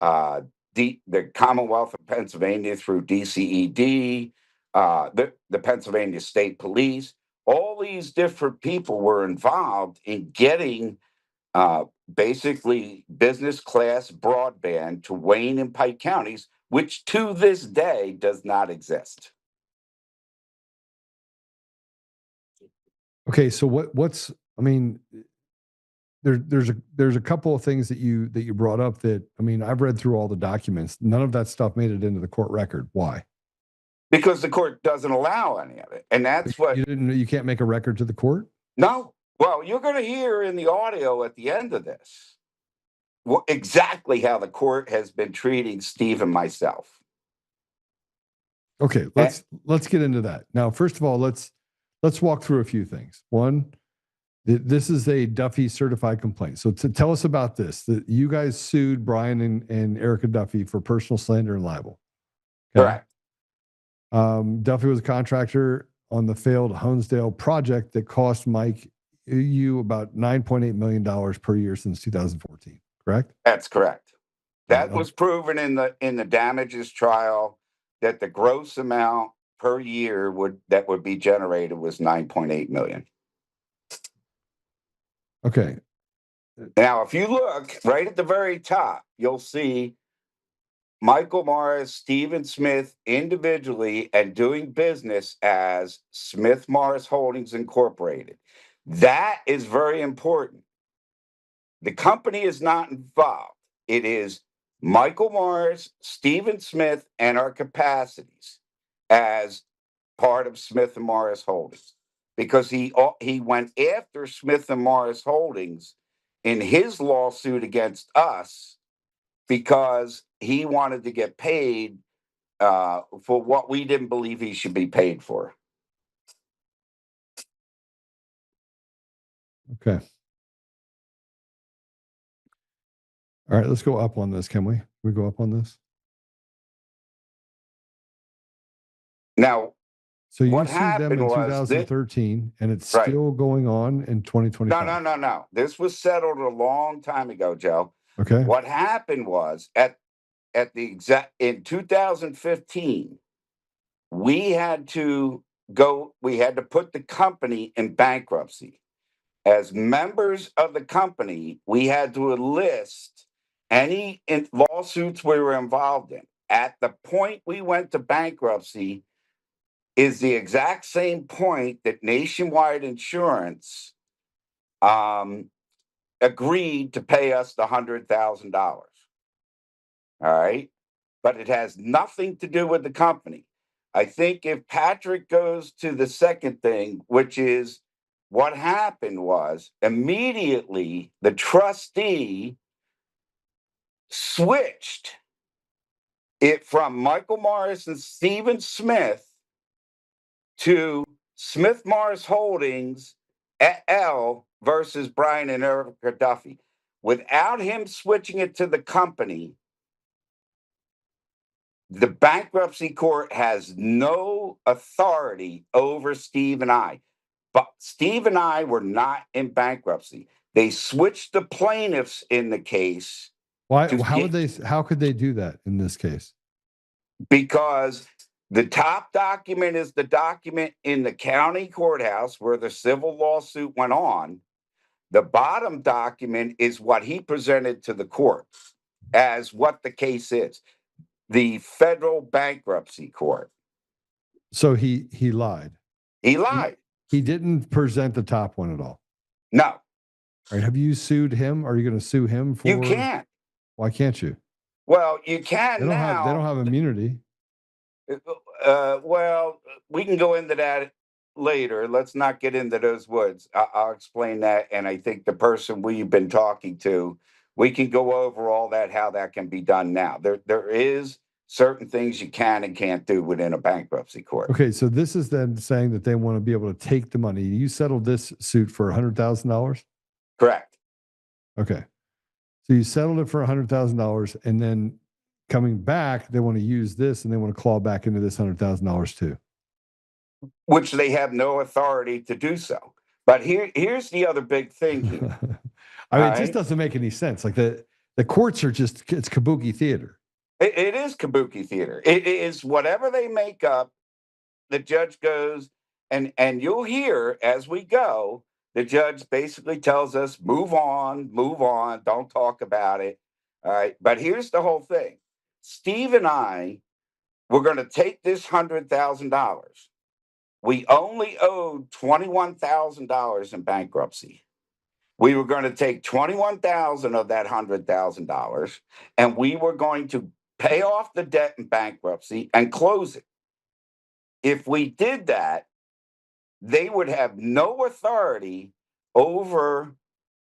the Commonwealth of Pennsylvania through DCED, the Pennsylvania State Police. All these different people were involved in getting basically business class broadband to Wayne and Pike counties, which to this day does not exist. Okay. So what's, I mean, there's a couple of things that you brought up that, I mean, I've read through all the documents. None of that stuff made it into the court record. Why? Because the court doesn't allow any of it. And that's what. You can't make a record to the court? No. Well, you're going to hear in the audio at the end of this exactly how the court has been treating Steve and myself. Okay, let's get into that. Now, first of all, let's walk through a few things. One, this is a Duffy certified complaint. So to tell us about this, that you guys sued Brian and Erica Duffy for personal slander and libel. Okay? Correct. Duffy was a contractor on the failed Honesdale project that cost Mike you about $9.8 million per year since 2014. Correct? That's correct. That was proven in the damages trial, that the gross amount per year that would be generated was $9.8 million. Okay. Now, if you look right at the very top, you'll see Michael Morris, Stephen Smith individually and doing business as Smith Morris Holdings Incorporated. That is very important. The company is not involved. It is Michael Morris, Stephen Smith, and our capacities as part of Smith and Morris Holdings, because he went after Smith and Morris Holdings in his lawsuit against us because he wanted to get paid for what we didn't believe he should be paid for. Okay. All right, let's go up on this, can we? Can we go up on this? Now, So you what sued them happened in was 2013, and it's Right. still going on in 2025. No. This was settled a long time ago, Joe. Okay. What happened was at the exact in 2015, we had to put the company in bankruptcy. As members of the company, we had to enlist any lawsuits we were involved in. At the point we went to bankruptcy is the exact same point that Nationwide Insurance agreed to pay us the $100,000. All right. But it has nothing to do with the company. I think if Patrick goes to the second thing, which is what happened was immediately the trustee switched it from Michael Morris and Stephen Smith to Smith Morris Holdings et al. Versus Brian and Erica Duffy. Without him switching it to the company, the bankruptcy court has no authority over Steve and I. But Steve and I were not in bankruptcy. They switched the plaintiffs in the case. Why? How could they do that in this case? Because the top document is the document in the county courthouse where the civil lawsuit went on. The bottom document is what he presented to the court as what the case is. The federal bankruptcy court. So he lied. He lied. He didn't present the top one at all. No. All right. Have you sued him? Are you going to sue him for? You can't. Why can't you? Well, you can they don't now. They don't have immunity. Well, we can go into that later. Let's not get into those woods. I'll explain that. And I think the person we've been talking to, we can go over all that, how that can be done now. There is certain things you can and can't do within a bankruptcy court. Okay, so this is then saying that they want to be able to take the money. You settled this suit for $100,000? Correct. Okay. So you settled it for $100,000, and then coming back, they want to use this and they want to claw back into this $100,000 too. Which they have no authority to do so. But here's the other big thing here. I mean, it just doesn't make any sense. Like the courts are just, it's kabuki theater. It is kabuki theater. It is whatever they make up. The judge goes, and you'll hear as we go, the judge basically tells us, move on, don't talk about it. All right. But here's the whole thing. Steve and I were going to take this $100,000. We only owed $21,000 in bankruptcy. We were going to take $21,000 of that $100,000, and we were going to pay off the debt in bankruptcy and close it. If we did that, they would have no authority over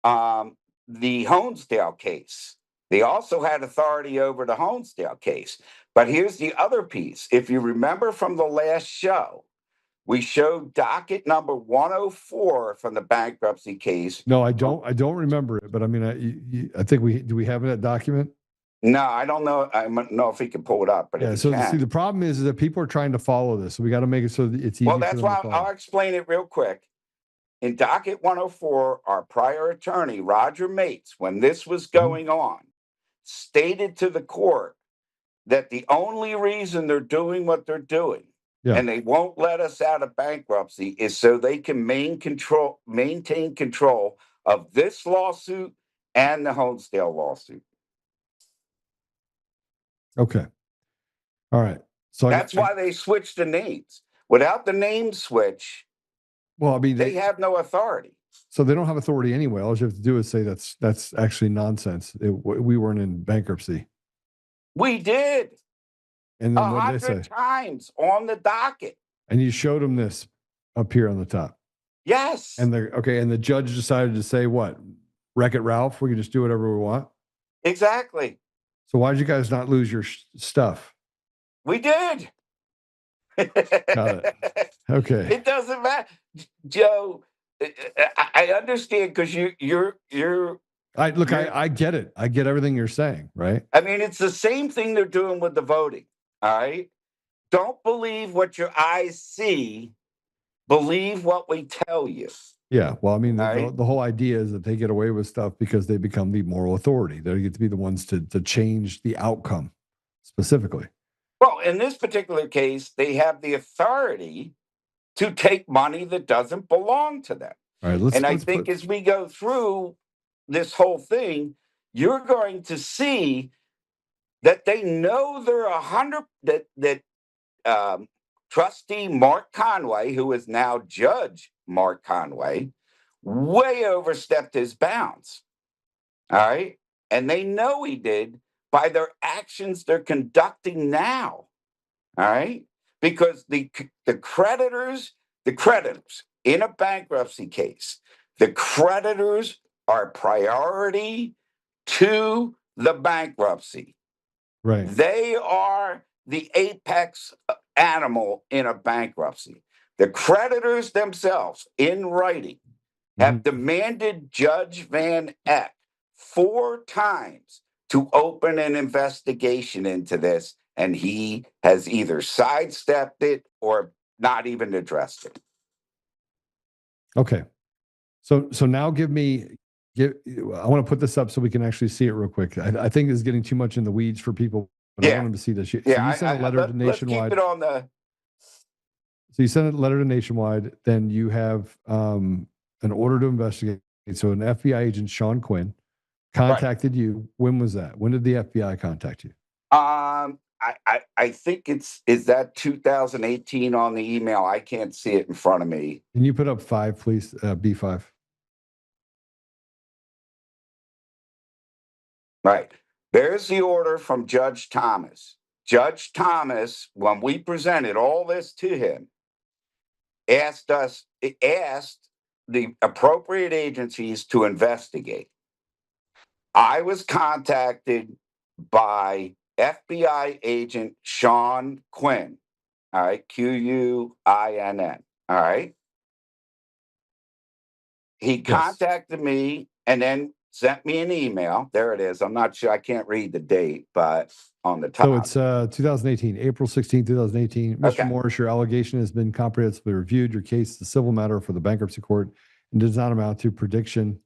the Honesdale case. They also had authority over the Honesdale case. But here's the other piece. If you remember from the last show, we showed docket number 104 from the bankruptcy case. No, I don't remember it, but I mean, I think do we have that document? No, I don't know. I don't know if he can pull it up, but yeah. So see, the problem is that people are trying to follow this, so we got to make it so that it's easy. Well, that's why I'll explain it real quick. In docket 104, our prior attorney, Roger Mates, when this was going on, stated to the court that the only reason they're doing what they're doing, and they won't let us out of bankruptcy, is so they can maintain control of this lawsuit and the Honesdale lawsuit. Okay. All right. So that's why they switched the names. Without the name switch, well, I mean, they have no authority. So they don't have authority anyway. All you have to do is say that's actually nonsense. We weren't in bankruptcy. We did And then what did they say? 100 times on the docket. And you showed them this up here on the top. Yes. And the judge decided to say what? Wreck-It Ralph, we can just do whatever we want. Exactly. So why did you guys not lose your stuff? We did. Got it. Okay. It doesn't matter, Joe. I understand because you're. I get it. I get everything you're saying, right? I mean, it's the same thing they're doing with the voting. All right. Don't believe what your eyes see. Believe what we tell you. Yeah. Well, I mean, Right. the whole idea is that they get away with stuff because they become the moral authority. They get to be the ones to change the outcome specifically. Well, in this particular case, they have the authority to take money that doesn't belong to them. All right. And I think as we go through this whole thing, you're going to see that they know they're 100 that trustee Mark Conway, who is now Judge Mark Conway, way overstepped his bounds. All right. And they know he did by their actions they're conducting now. All right. Because the creditors in a bankruptcy case, the creditors are priority to the bankruptcy. Right. They are the apex animal in a bankruptcy. The creditors themselves, in writing, have demanded Judge Van Eck 4 times to open an investigation into this, and he has either sidestepped it or not even addressed it. Okay. So now I want to put this up so we can actually see it real quick. I think this is getting too much in the weeds for people, but I want them to see this. So you sent a letter to Nationwide. Let's keep it on the. So you sent a letter to Nationwide. Then you have an order to investigate. So an FBI agent, Sean Quinn, contacted you. When was that? When did the FBI contact you? I think is that 2018 on the email. I can't see it in front of me. Can you put up 5, please? B5. Right. There's the order from Judge Thomas. Judge Thomas, when we presented all this to him, asked the appropriate agencies to investigate. I was contacted by FBI agent Sean Quinn. All right. Quinn. All right. He contacted me and then sent me an email. There it is. I'm not sure. I can't read the date, but on the top. So it's 2018, April 16, 2018. Mr. Morris, your allegation has been comprehensively reviewed. Your case is a civil matter for the bankruptcy court and does not amount to predication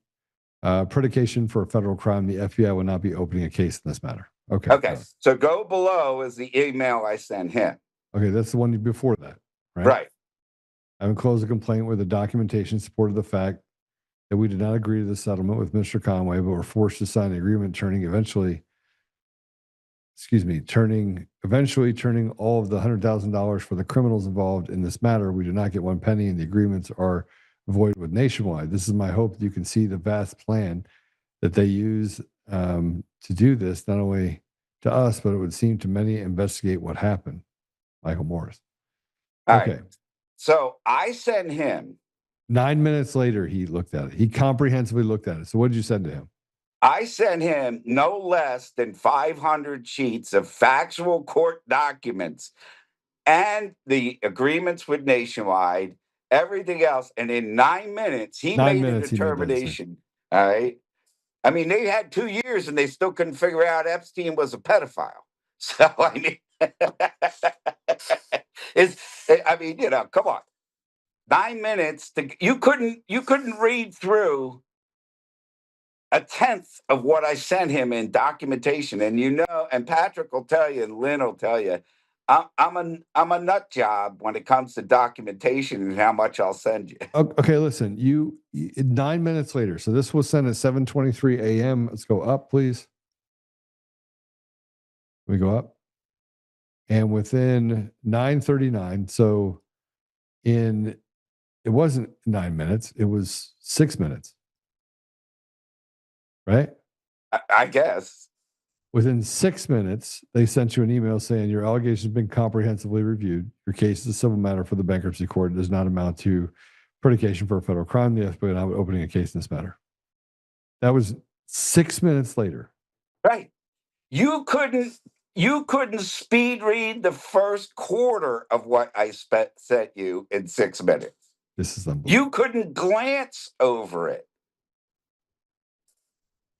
for a federal crime. The FBI will not be opening a case in this matter. Okay. Okay. So go below is the email I sent him. Okay. That's the one before that, right? Right. I have enclosed a complaint where the documentation supported the fact that we did not agree to the settlement with Mr. Conway, but were forced to sign the agreement, eventually turning all of the $100,000 for the criminals involved in this matter. We do not get 1 penny, and the agreements are void with Nationwide. This is my hope that you can see the vast plan that they use to do this, not only to us, but it would seem to many, investigate what happened. Michael Morris. Okay. Right. So I sent him. 9 minutes later, he looked at it. He comprehensively looked at it. So what did you send to him? I sent him no less than 500 sheets of factual court documents and the agreements with Nationwide, everything else. And in 9 minutes, he made a determination. All right. I mean, they had 2 years and they still couldn't figure out Epstein was a pedophile. So, I mean, come on. 9 minutes you couldn't read through a tenth of what I sent him in documentation. And and Patrick will tell you, and Lynn will tell you, I'm a nut job when it comes to documentation and how much I'll send you. Okay, listen, you 9 minutes later. So this was sent at 7:23 a.m. Let's go up, please. We go up. And within 9:39, so in it wasn't 9 minutes. It was 6 minutes. Right? I guess. Within 6 minutes, they sent you an email saying your allegation has been comprehensively reviewed. Your case is a civil matter for the bankruptcy court. It does not amount to predication for a federal crime. The FBI now opening a case in this matter. That was 6 minutes later. Right. You couldn't speed read the first quarter of what I sent you in 6 minutes. This is unbelievable. You couldn't glance over it.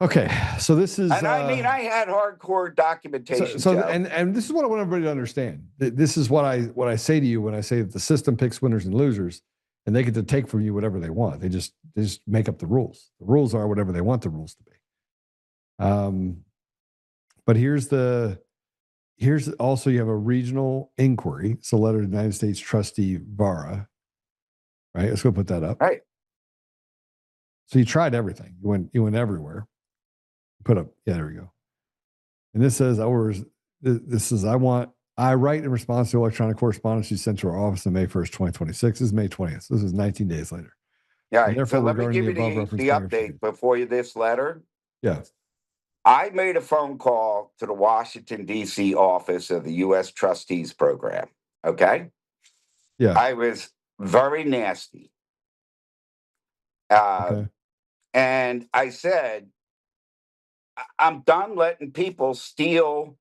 Okay, so this is, and I mean, I had hardcore documentation. And this is what I want everybody to understand. This is what I say to you when I say that the system picks winners and losers, and they get to take from you whatever they want. They just make up the rules. The rules are whatever they want the rules to be. But here's also, you have a regional inquiry. It's a letter to the United States trustee Vara. Right, let's go put that up. Right. So you tried everything. You went everywhere. Put up, yeah, there we go. And this says, I write in response to electronic correspondence you sent to our office on May 1st, 2026. This is May 20th. This is 19 days later. Yeah. So let me give you the update before this letter. Yeah. I made a phone call to the Washington, D.C. office of the U.S. Trustees Program. Okay. Yeah. I was very nasty. Okay. And I said, I'm done letting people steal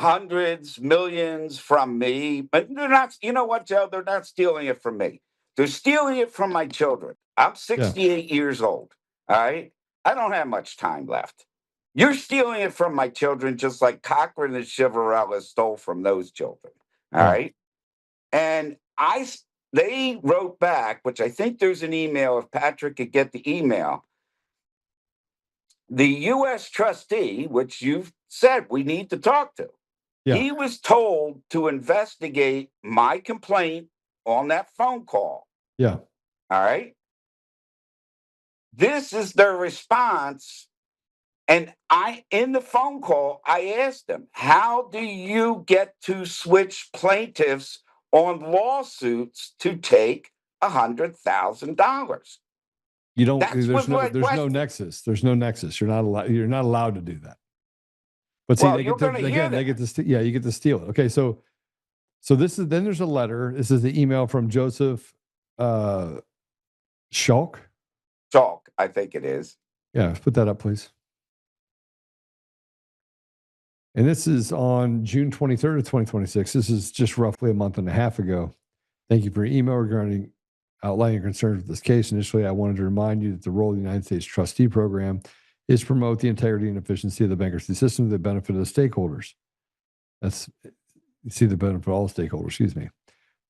hundreds, millions from me. But they're not, you know what, Joe? They're not stealing it from me. They're stealing it from my children. I'm 68 years old. All right. I don't have much time left. You're stealing it from my children, just like Cochran and Chivarella stole from those children. All right. And they wrote back, which I think there's an email, if Patrick could get the email. The U.S. trustee, which you've said we need to talk to, he was told to investigate my complaint on that phone call. Yeah. All right. This is their response. And in the phone call, I asked them, how do you get to switch plaintiffs on lawsuits to take $100,000? You don't. There's no nexus. There's no nexus. You're not allowed to do that. But see, they get to steal. Yeah, you get to steal it. Okay, so this is, then there's a letter. This is the email from Joseph Schalk. Schalk, I think it is. Yeah, put that up, please. And this is on June 23rd of 2026. This is just roughly a month and a half ago. Thank you for your email regarding outlining your concerns with this case. Initially, I wanted to remind you that the role of the United States Trustee Program is to promote the integrity and efficiency of the bankruptcy system to the benefit of the stakeholders. The benefit of all stakeholders, excuse me.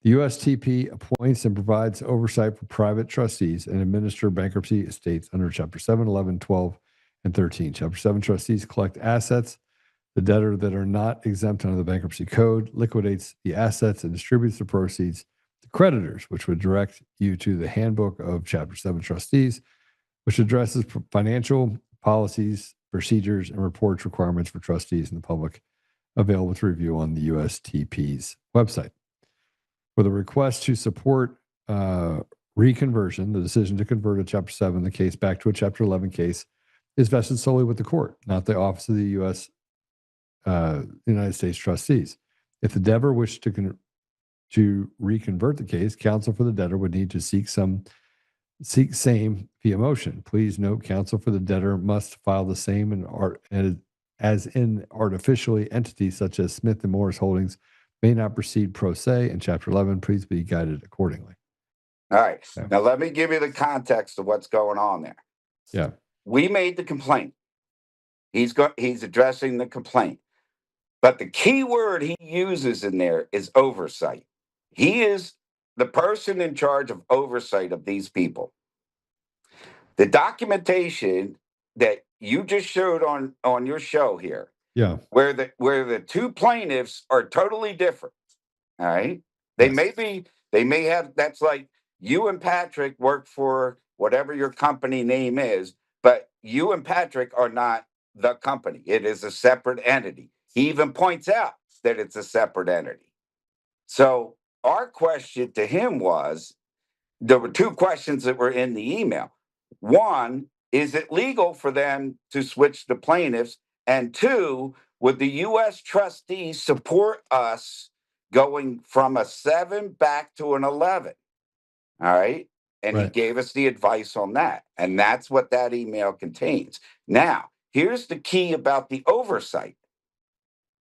The USTP appoints and provides oversight for private trustees and administer bankruptcy estates under Chapter 7, 11, 12, and 13. Chapter 7 trustees collect assets. The debtor that are not exempt under the bankruptcy code liquidates the assets and distributes the proceeds to creditors, which would direct you to the handbook of Chapter 7 trustees, which addresses financial policies, procedures, and reports requirements for trustees and the public, available to review on the USTP's website. For the request to support reconversion, the decision to convert a Chapter 7, the case back to a Chapter 11 case, is vested solely with the court, not the Office of the United States Trustees. If the debtor wished to reconvert the case, counsel for the debtor would need to seek same via motion. Please note, counsel for the debtor must file the same as in artificially entities such as Smith and Morris Holdings may not proceed pro se in Chapter 11. Please be guided accordingly. All right. Okay. Now let me give you the context of what's going on there. Yeah. We made the complaint. He's addressing the complaint. But the key word he uses in there is oversight. He is the person in charge of oversight of these people. The documentation that you just showed on your show here, where the two plaintiffs are totally different. All right. They may have, that's like you and Patrick work for whatever your company name is, but you and Patrick are not the company. It is a separate entity. He even points out that it's a separate entity. So our question to him was, there were two questions that were in the email. One, is it legal for them to switch the plaintiffs? And two, would the U.S. trustees support us going from a 7 back to an 11? All right. And he Right. gave us the advice on that. And that's what that email contains. Now, here's the key about the oversight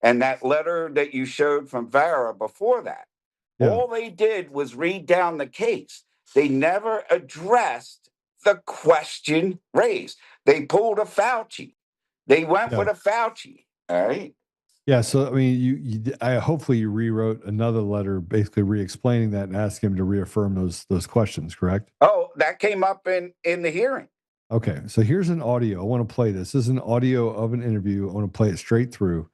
and that letter that you showed from Vara before that. Yeah. All they did was read down the case. They never addressed the question raised. They pulled a Fauci. They went with a Fauci. All right. Yeah. So, I mean, hopefully you rewrote another letter, basically re-explaining that and asking him to reaffirm those questions, correct? Oh, that came up in the hearing. Okay. So here's an audio. I want to play this. This is an audio of an interview. I want to play it straight through.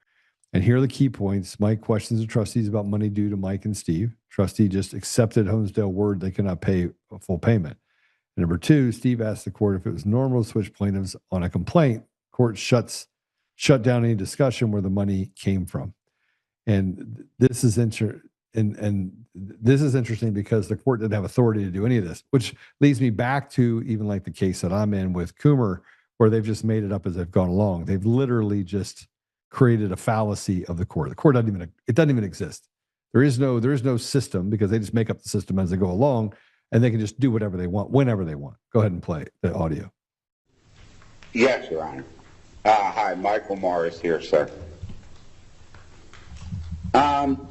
And here are the key points. Mike questions the trustees about money due to Mike and Steve. Trustee just accepted Honesdale word they cannot pay a full payment. And number two, Steve asked the court if it was normal to switch plaintiffs on a complaint. Court shut down any discussion where the money came from. And this is and this is interesting because the court didn't have authority to do any of this, which leads me back to even like the case that I'm in with Coomer, where they've just made it up as they've gone along. They've literally just created a fallacy of the court. The court doesn't even exist. There is no system because they just make up the system as they go along, and they can just do whatever they want whenever they want. Go ahead and play the audio. Yes, Your Honor. Hi, Michael Morris here, sir.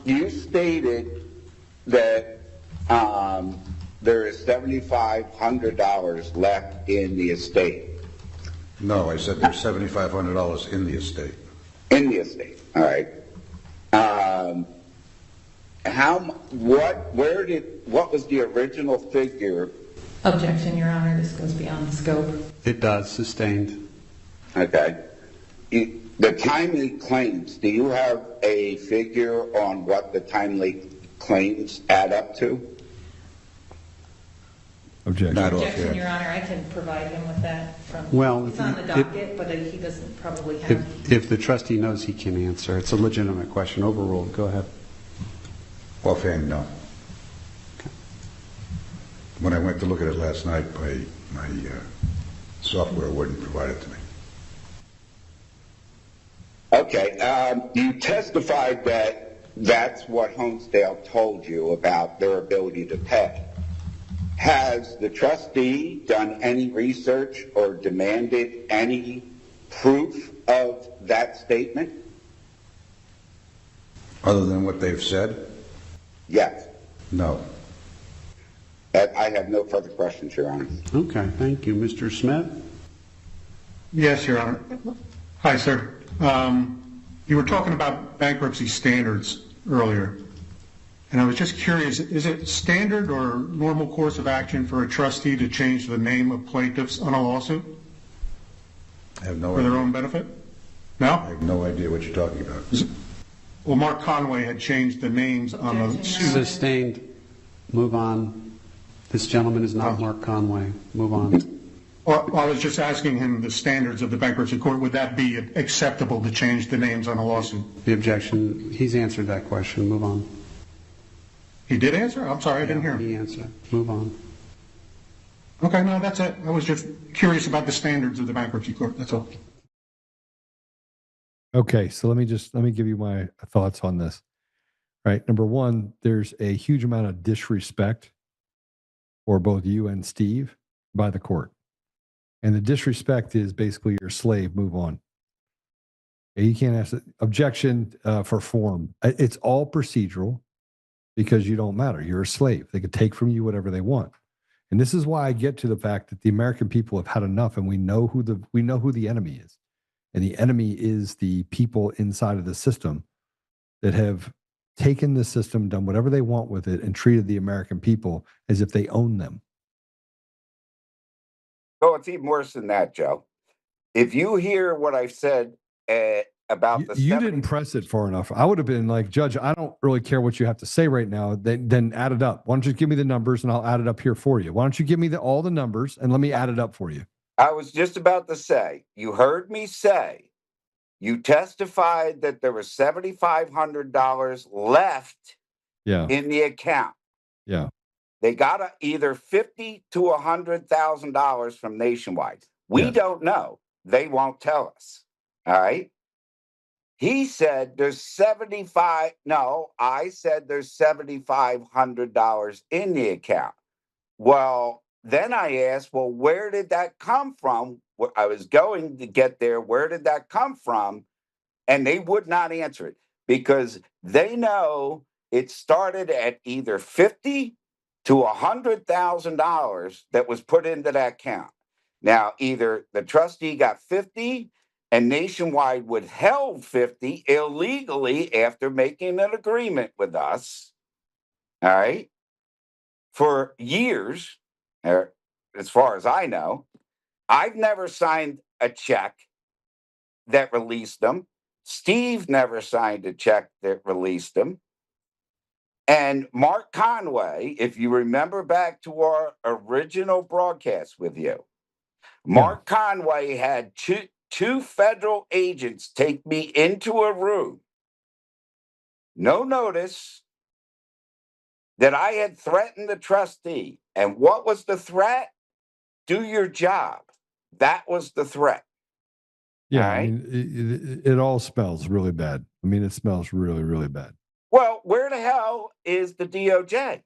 You stated that there is $7,500 left in the estate. No, I said there's $7,500 in the estate. In the estate, all right. What was the original figure? Objection, Your Honor. This goes beyond the scope. It does. Sustained. Okay. The timely claims, do you have a figure on what the timely claims add up to? Objection. Objection, Your Honor. I can provide him with that from. Well, it's on the docket, but he doesn't probably have. If the trustee knows, he can answer. It's a legitimate question. Overruled. Go ahead. Offhand, no. Okay. When I went to look at it last night, my software wouldn't provide it to me. Okay. You testified that that's what Honesdale told you about their ability to pay. Has the trustee done any research or demanded any proof of that statement? Other than what they've said? Yes. No. I have no further questions, Your Honor. Okay. Thank you. Mr. Smith? Yes, Your Honor. Hi, sir. You were talking about bankruptcy standards earlier, and I was just curious, is it standard or normal course of action for a trustee to change the name of plaintiffs on a lawsuit I have no for idea. their own benefit? No? I have no idea what you're talking about. Well, Mark Conway had changed the names on the suit. Sustained. Move on. This gentleman is not Mark Conway. Move on. Well, I was just asking him the standards of the bankruptcy court. Would that be acceptable to change the names on a lawsuit? The objection. He's answered that question. Move on. He did answer? I'm sorry, I didn't hear him. He answered. Move on. Okay, no, that's it. I was just curious about the standards of the bankruptcy court. That's all. Okay, so let me give you my thoughts on this. Right, number one, there's a huge amount of disrespect for both you and Steve by the court, and the disrespect is basically you're a slave. Move on. You can't ask objection for form. It's all procedural because you don't matter. You're a slave. They could take from you whatever they want, and this is why I get to the fact that the American people have had enough, and we know who the enemy is. And the enemy is the people inside of the system that have taken the system, done whatever they want with it, and treated the American people as if they own them. Oh, it's even worse than that, Joe. If you hear what I said about you didn't press it far enough. I would have been like, Judge, I don't really care what you have to say right now. Then add it up. Why don't you give me the numbers and I'll add it up here for you? Why don't you give me all the numbers and let me add it up for you? I was just about to say, you heard me say, you testified that there was $7,500 left Yeah. in the account. Yeah. They got either $50,000 to $100,000 from Nationwide. We Yes. don't know. They won't tell us. All right. He said there's I said there's $7,500 in the account. Well, then I asked, well, where did that come from? I was going to get there. Where did that come from? And they would not answer it because they know it started at either $50,000 to $100,000 that was put into that account. Now, either the trustee got 50 and Nationwide withheld 50 illegally after making an agreement with us, all right, for years, as far as I know. I've never signed a check that released them. Steve never signed a check that released them. And Mark Conway, if you remember back to our original broadcast with you, Mark Conway had two federal agents take me into a room, no notice, that I had threatened the trustee. And what was the threat? Do your job. That was the threat. Yeah, All right? I mean, it all smells really bad. I mean, it smells really, really bad. Well, where the hell is the DOJ?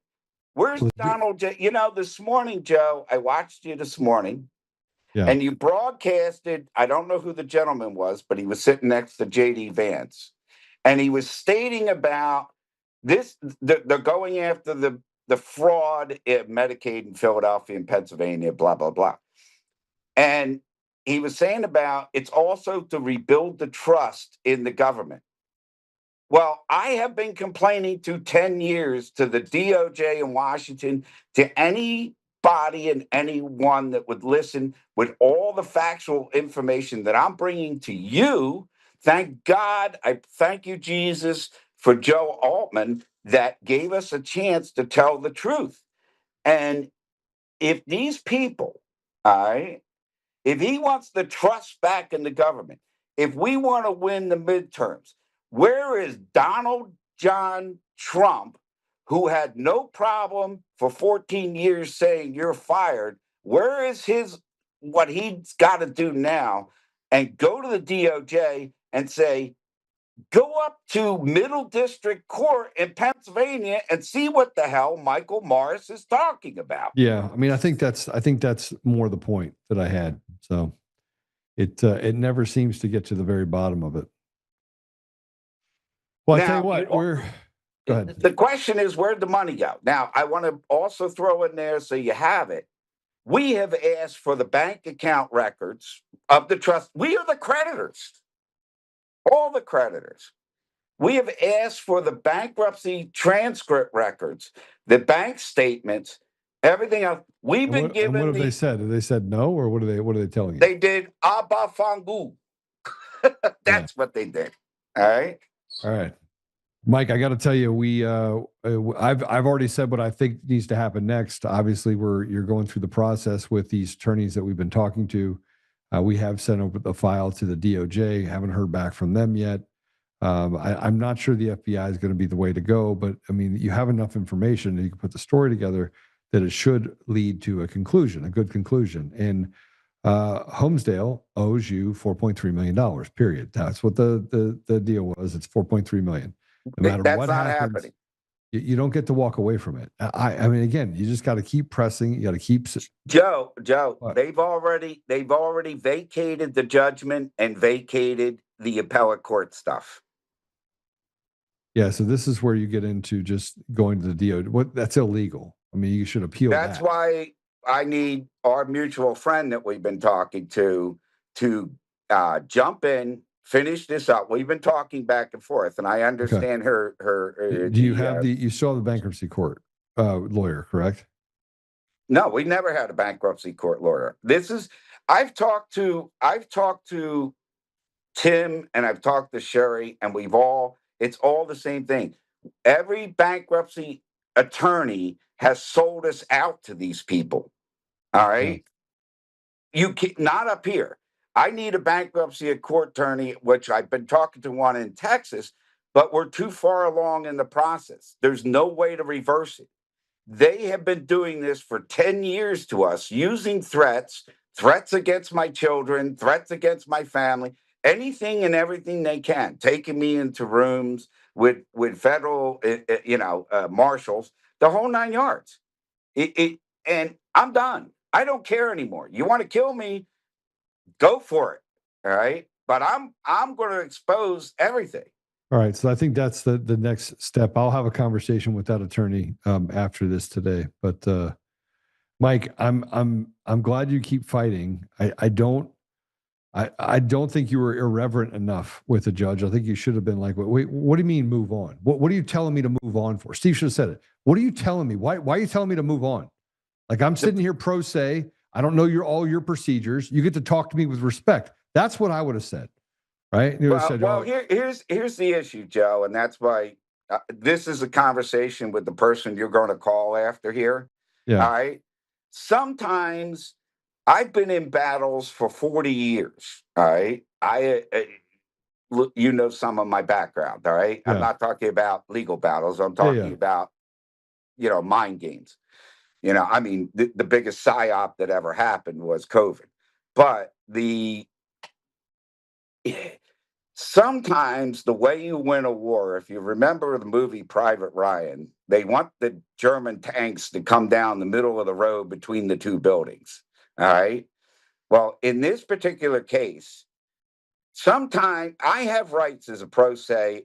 Where's Donald J? You know, this morning, Joe, I watched you this morning, and you broadcasted. I don't know who the gentleman was, but he was sitting next to JD Vance, and he was stating about this. They're going after the fraud in Medicaid in Philadelphia and Pennsylvania, blah blah blah, and he was saying about it's also to rebuild the trust in the government. Well, I have been complaining to 10 years to the DOJ in Washington, to anybody and anyone that would listen with all the factual information that I'm bringing to you. Thank God, I thank you, Jesus, for Joe Oltmann that gave us a chance to tell the truth. And if these people, all right, if he wants the trust back in the government, if we want to win the midterms, where is Donald John Trump, who had no problem for 14 years saying you're fired? Where is what he's got to do now? And go to the DOJ and say, go up to Middle District Court in Pennsylvania and see what the hell Michael Morris is talking about. Yeah, I mean, I think that's more the point that I had. So it never seems to get to the very bottom of it. Well, I tell you what, go ahead. The question is, where'd the money go? Now, I want to also throw in there so you have it. We have asked for the bank account records of the trust. We are the creditors, all the creditors. We have asked for the bankruptcy transcript records, the bank statements, everything else. We've been given. And what have they said? Have they said no, or what are they telling you? They did Abba Fangu. That's what they did. All right. All right, Mike. I got to tell you, I've already said what I think needs to happen next. Obviously, you're going through the process with these attorneys that we've been talking to. We have sent over the file to the DOJ. Haven't heard back from them yet. I'm not sure the FBI is going to be the way to go, but I mean, you have enough information and you can put the story together that it should lead to a conclusion, a good conclusion. And Homesdale owes you $4.3 million, period. That's what the deal was. It's $4.3 million. No matter what happens, you don't get to walk away from it. I mean, again, you just got to keep pressing. You got to keep. Joe, they've already vacated the judgment and vacated the appellate court stuff. Yeah, so this is where you get into just going to the DOJ. That's illegal. I mean, you should appeal. That's why I need our mutual friend that we've been talking to jump in, finish this up. We've been talking back and forth, and I understand her. Do you have you still have the bankruptcy court lawyer, correct? No, we never had a bankruptcy court lawyer. I've talked to Tim and I've talked to Sherry, and it's all the same thing. Every bankruptcy attorney has sold us out to these people. All right. You can't, not up here. I need a bankruptcy court attorney, which I've been talking to one in Texas, but we're too far along in the process. There's no way to reverse it. they have been doing this for 10 years to us, using threats against my children, threats against my family, anything and everything they can, taking me into rooms with federal, marshals, the whole 9 yards. And I'm done. I don't care anymore. You want to kill me? Go for it. All right. But I'm going to expose everything. All right. So I think that's the next step. I'll have a conversation with that attorney after this today. But Mike, I'm glad you keep fighting. I don't think you were irreverent enough with the judge. I think you should have been like, wait, what do you mean move on? What are you telling me to move on for? Steve should have said it. What are you telling me? Why are you telling me to move on? Like, I'm sitting here pro se. I don't know all your procedures. You get to talk to me with respect. That's what I would have said. Right? Here's the issue, Joe. And that's why this is a conversation with the person you're going to call after here. Yeah. All right. Sometimes I've been in battles for 40 years. All right. You know some of my background. All right. Yeah. I'm not talking about legal battles. I'm talking about, mind games. I mean, the biggest psyop that ever happened was COVID. But sometimes the way you win a war, if you remember the movie Private Ryan, they want the German tanks to come down the middle of the road between the two buildings. All right. Well, in this particular case, sometimes I have rights as a pro se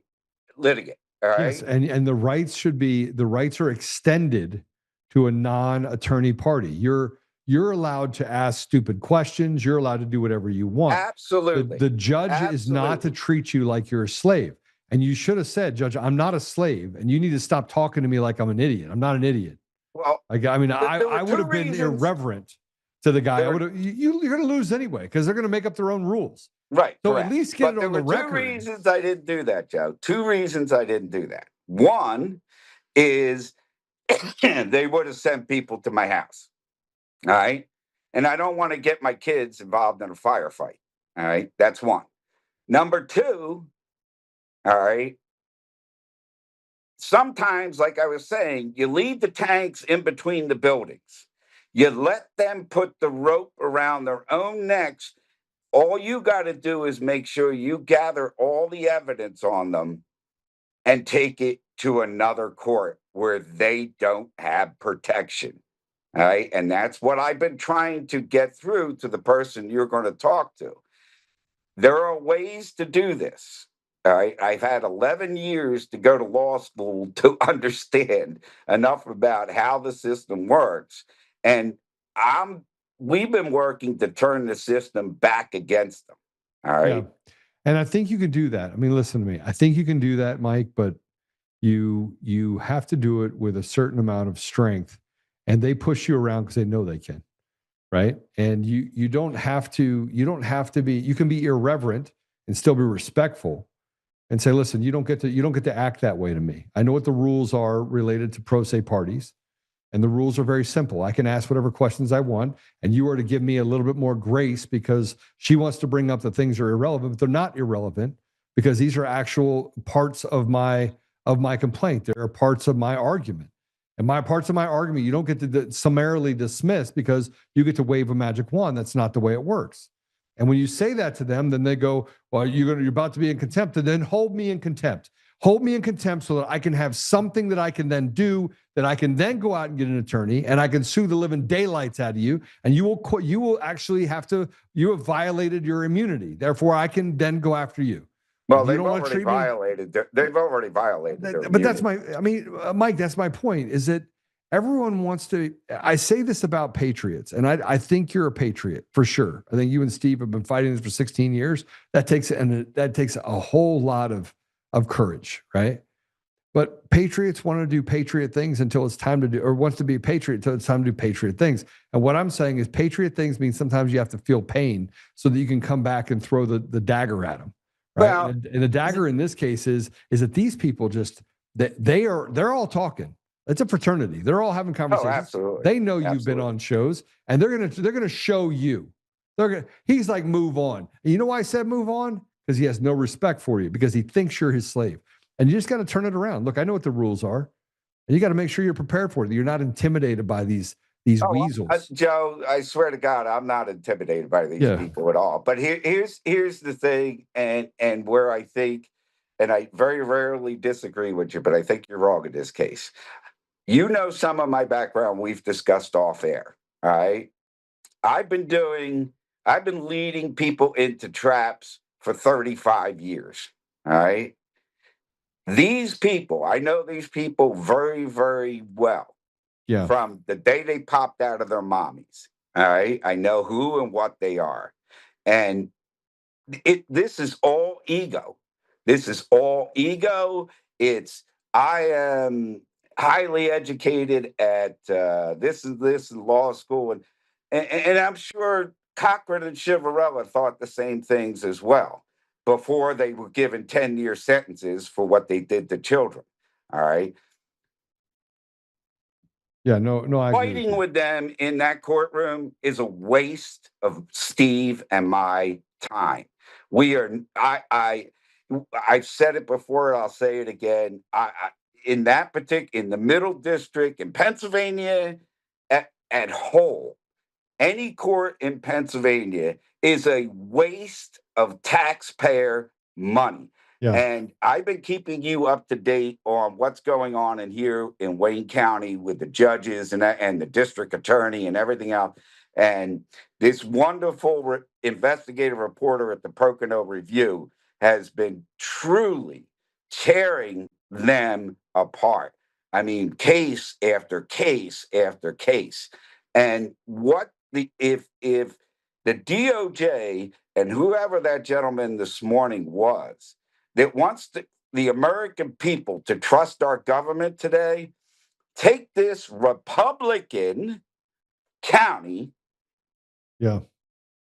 litigant. All right. Yes, and the rights are extended to a non-attorney party. You're allowed to ask stupid questions. You're allowed to do whatever you want. Absolutely. The judge is not to treat you like you're a slave. And you should have said, Judge, I'm not a slave, and you need to stop talking to me like I'm an idiot. I'm not an idiot. Well, I would have been irreverent to the guy. You're going to lose anyway because they're going to make up their own rules. Right. So correct. at least get it on the record. Two reasons I didn't do that, Joe. Two reasons I didn't do that. One is they would have sent people to my house. All right. And I don't want to get my kids involved in a firefight. All right. That's one. Number two, all right. Sometimes, like I was saying, you leave the tanks in between the buildings. You let them put the rope around their own necks. All you got to do is make sure you gather all the evidence on them and take it to another court where they don't have protection. All right. And that's what I've been trying to get through to the person you're going to talk to. There are ways to do this. All right. I've had 11 years to go to law school to understand enough about how the system works. And we've been working to turn the system back against them. All right. Yeah. And I think you can do that. I mean, listen to me. I think you can do that, Mike, but you have to do it with a certain amount of strength, and they push you around because they know they can. Right. And you don't have to be, you can be irreverent and still be respectful and say, listen, you don't get to act that way to me. I know what the rules are related to pro se parties. And the rules are very simple. I can ask whatever questions I want, and you are to give me a little bit more grace because she wants to bring up the things that are irrelevant, but they're not irrelevant because these are actual parts of my complaint. There are parts of my argument. And parts of my argument, you don't get to summarily dismiss because you get to wave a magic wand. That's not the way it works. And when you say that to them, then they go, well, you're about to be in contempt, and then hold me in contempt. Hold me in contempt so that I can have something that I can then do, that I can then go out and get an attorney, and I can sue the living daylights out of you. And you will actually you have violated your immunity. Therefore, I can then go after you. Well, they've already violated their But that's Mike, that's my point, is that everyone wants to, I say this about patriots, and I think you're a patriot for sure. I think you and Steve have been fighting this for 16 years. That takes a whole lot of courage, right? But patriots want to do patriot things until it's time to do, or wants to be a patriot until it's time to do patriot things. And what I'm saying is patriot things means sometimes you have to feel pain so that you can come back and throw the dagger at them. Right. Well, and the dagger in this case is that these people they're all talking. It's a fraternity. They're all having conversations. Oh, absolutely. They know you've been on shows, and they're gonna show you. He's like, move on. And you know why I said move on? Because he has no respect for you, because he thinks you're his slave. And you just got to turn it around. Look, I know what the rules are. And you got to make sure you're prepared for it. You're not intimidated by these weasels. Joe, I swear to God, I'm not intimidated by these people at all. But here's the thing, and where I think, and I very rarely disagree with you, but I think you're wrong in this case. You know some of my background we've discussed off air. All right. I've been leading people into traps for 35 years. All right. These people, I know these people very, very well. Yeah. From the day they popped out of their mommies. All right. I know who and what they are. And this is all ego. This is all ego. I am highly educated at this law school, and I'm sure Cochran and Chivarella thought the same things as well before they were given 10-year sentences for what they did to children. All right. Yeah, no, I agree Fighting with them in that courtroom is a waste of Steve and my time. I've said it before, and I'll say it again. In the middle district in Pennsylvania, at whole, any court in Pennsylvania is a waste of taxpayer money. Yeah. And I've been keeping you up to date on what's going on in here in Wayne County with the judges and the district attorney and everything else. And this wonderful investigative reporter at the Pocono Review has been truly tearing them apart. I mean, case after case after case. And if the DOJ and whoever that gentleman this morning was that wants the American people to trust our government today, take this Republican county, Yeah.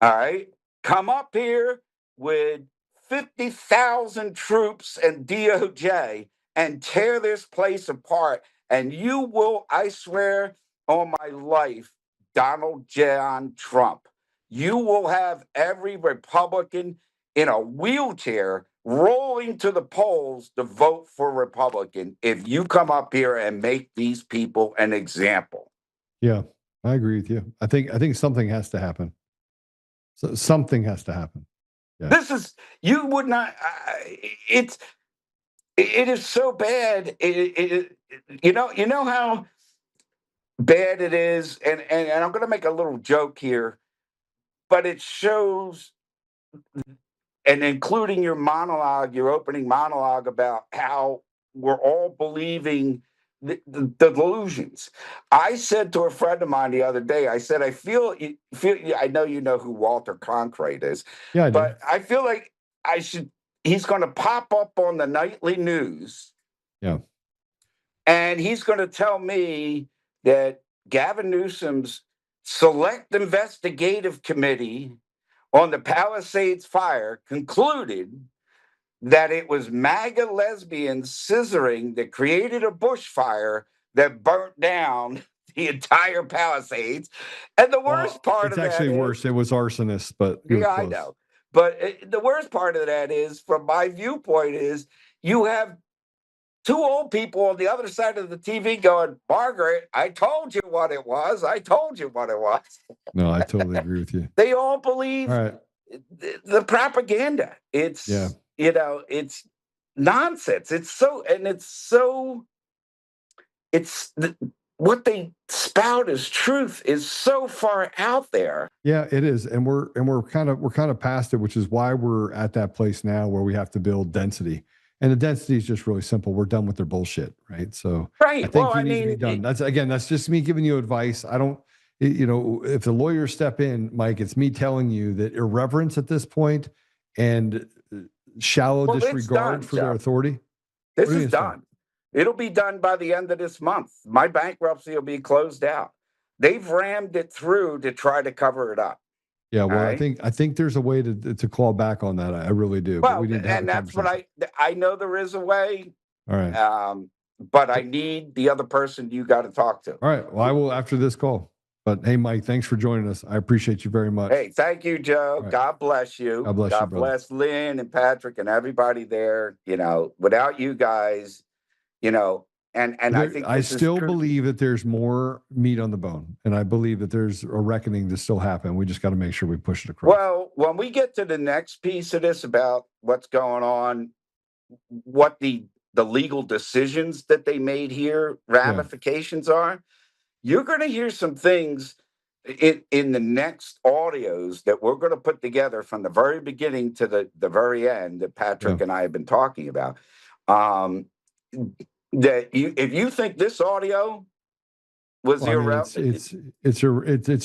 all right, come up here with 50,000 troops and DOJ and tear this place apart. And you will, I swear on my life, Donald John Trump, you will have every Republican in a wheelchair rolling to the polls to vote for Republican if you come up here and make these people an example. Yeah, I agree with you. I think something has to happen. So something has to happen. Yeah. This is, you would not, it is so bad. You know how bad it is, and I'm going to make a little joke here, but it shows, and including your opening monologue about how we're all believing the delusions. I said to a friend of mine the other day, I said, I know you know who Walter Cronkite is, Yeah, but I feel like he's going to pop up on the nightly news. Yeah. And he's going to tell me that Gavin Newsom's select investigative committee on the Palisades fire concluded that it was MAGA lesbians scissoring that created a bushfire that burnt down the entire Palisades. And the worst part of that, it's actually worse. It was arsonists, but yeah, I know. But the worst part of that is, from my viewpoint, is you have two old people on the other side of the TV going, Margaret, I told you what it was. I told you what it was. No, I totally agree with you. They all believe the propaganda. It's, it's nonsense. What they spout as truth is so far out there. Yeah, it is. And we're kind of past it, which is why we're at that place now where we have to build density. And the density is just really simple. We're done with their bullshit, right? So right. I think you need to be done. That's just me giving you advice. I don't, if the lawyers step in, Mike, it's me telling you that irreverence at this point and shallow disregard for their authority. This is done. It'll be done by the end of this month. My bankruptcy will be closed out. They've rammed it through to try to cover it up. Yeah, well, right? I think there's a way to claw back on that. I really do. Well, but we need to and that's what I know there is a way. All right. But I need the other person you got to talk to. All right. Well, I will after this call. But hey, Mike, thanks for joining us. I appreciate you very much. Hey, thank you, Joe. Right. God bless you. God bless you. God bless Lynn and Patrick and everybody there. Without you guys, And I think I this still is true. believe that there's more meat on the bone, and I believe that there's a reckoning to still happen. We just got to make sure we push it across. Well, when we get to the next piece of this about what's going on, what the legal decisions that they made here, ramifications are, you're going to hear some things in the next audios that we're going to put together from the very beginning to the very end that Patrick and I have been talking about. That if you think this audio was it's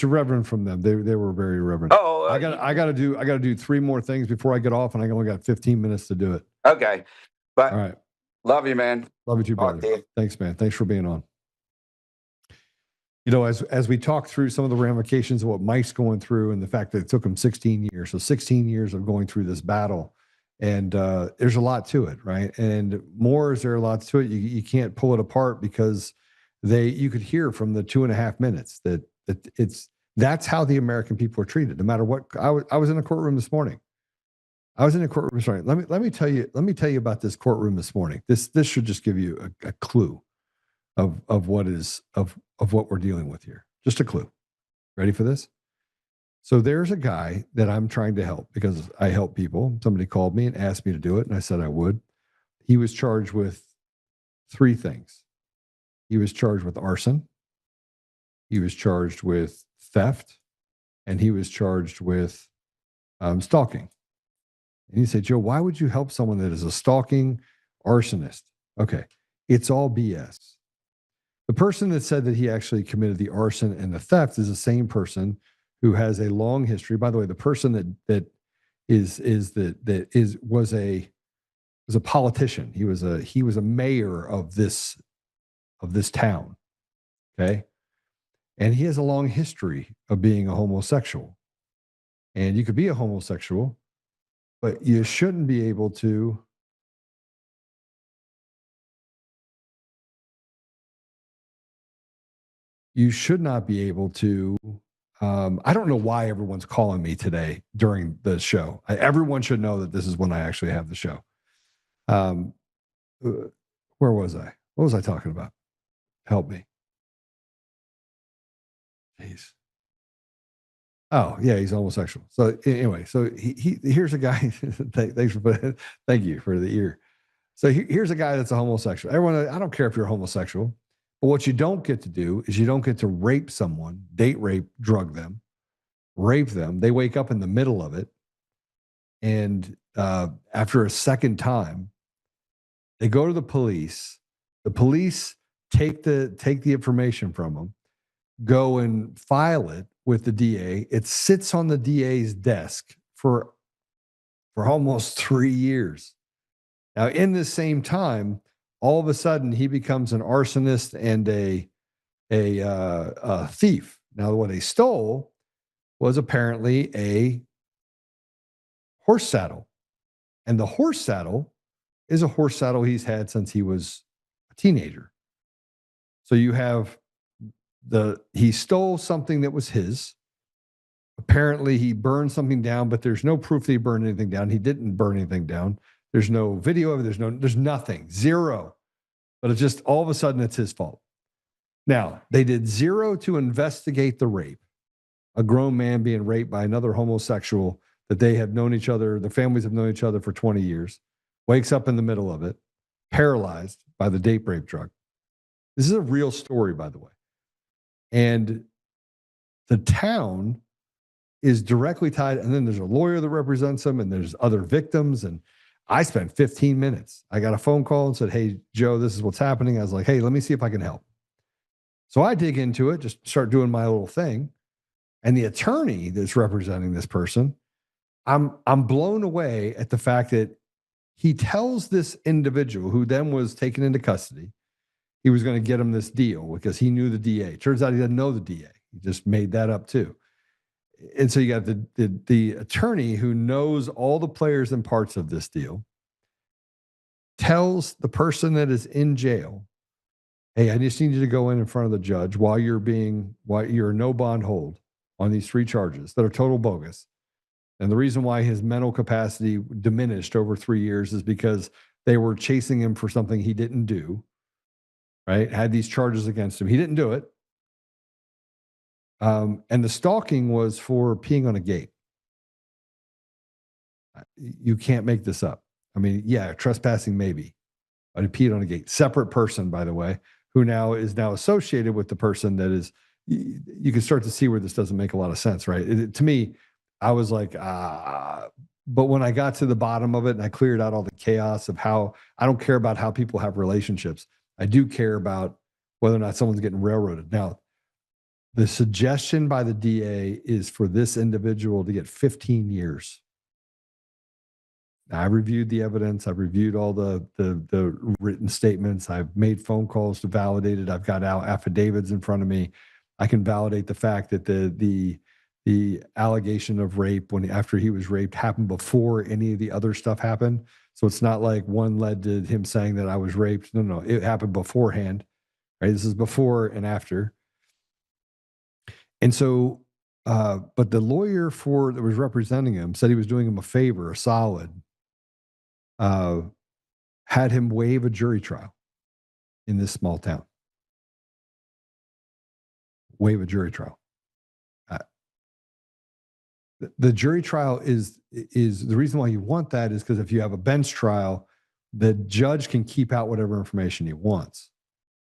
irreverent from them. They were very irreverent. Oh, I got to do 3 more things before I get off, and I only got 15 minutes to do it. Okay, but all right. Love you, man. Love you too, brother. Thanks, man. Thanks for being on. You know, as we talk through some of the ramifications of what Mike's going through and the fact that it took him 16 years, so 16 years of going through this battle, and there's a lot to it, right? And more is there a lot to it. You can't pull it apart because you could hear from the 2.5 minutes that that's how the American people are treated, no matter what. I was in a courtroom this morning. Let me tell you about this courtroom this morning. This should just give you a clue of what we're dealing with here. Just a clue. Ready for this? So there's a guy that I'm trying to help because I help people. Somebody called me and asked me to do it, and I said I would. He was charged with 3 things. He was charged with arson. He was charged with theft, and he was charged with stalking. And you say, Joe, why would you help someone that is a stalking arsonist? Okay, it's all BS. The person that said that he actually committed the arson and the theft is the same person who has a long history. By the way, the person that was a politician. He was a mayor of this town. Okay, and he has a long history of being a homosexual. And you could be a homosexual, but you shouldn't be able to should not be able to I don't know why everyone's calling me today during the show. Everyone should know that this is when I actually have the show. Where was I? What was I talking about? Help me. Jeez. Oh, yeah, he's homosexual. So anyway, so he here's a guy. Thanks for thank you for the ear. So here's a guy that's a homosexual. Everyone, I don't care if you're homosexual, but what you don't get to do is you don't get to rape someone, date rape, drug them, rape them. They wake up in the middle of it, and after a second time, they go to the police. The police take the information from them, go and file it with the DA. It sits on the DA's desk for almost 3 years. Now, in this same time, all of a sudden, he becomes an arsonist and a thief. Now, what they stole was apparently a horse saddle, and the horse saddle is a horse saddle he's had since he was a teenager. So you have he stole something that was his. Apparently he burned something down, but there's no proof that he burned anything down. He didn't burn anything down. There's no video of it. There's nothing, 0. But it's just all of a sudden it's his fault. Now, they did 0 to investigate the rape. A grown man being raped by another homosexual that they have known each other, the families have known each other for 20 years, wakes up in the middle of it, paralyzed by the date rape drug. This is a real story, by the way. And the town is directly tied. And then there's a lawyer that represents them, and there's other victims. And I spent 15 minutes. I got a phone call and said, hey, Joe, this is what's happening. I was like, hey, let me see if I can help. So I dig into it, just start doing my little thing. And the attorney that's representing this person, I'm blown away at the fact that he tells this individual who then was taken into custody, he was going to get him this deal because he knew the DA. Turns out he doesn't know the DA. He just made that up too. And so you got the attorney who knows all the players and parts of this deal, tells the person that is in jail, hey, I just need you to go in front of the judge while you're no bond hold on these 3 charges that are total bogus. And the reason why his mental capacity diminished over 3 years is because they were chasing him for something he didn't do. right? Had these charges against him. He didn't do it. And the stalking was for peeing on a gate. You can't make this up. I mean, yeah, trespassing maybe, but he peed on a gate. Separate person, by the way, who now is associated with the person that is. You can start to see where this doesn't make a lot of sense, right? To me, I was like, but when I got to the bottom of it and I cleared out all the chaos of how I don't care about how people have relationships. I do care about whether or not someone's getting railroaded. Now, the suggestion by the DA is for this individual to get 15 years. Now, I reviewed the evidence. I've reviewed all the written statements. I've made phone calls to validate it. I've got affidavits in front of me. I can validate the fact that the allegation of rape after he was raped happened before any of the other stuff happened. So it's not like one led to him saying that I was raped. No, it happened beforehand. Right? This is before and after. And so, but the lawyer that was representing him said he was doing him a favor, a solid. Had him waive a jury trial in this small town. Waive a jury trial. The jury trial is the reason why you want that is because if you have a bench trial, the judge can keep out whatever information he wants.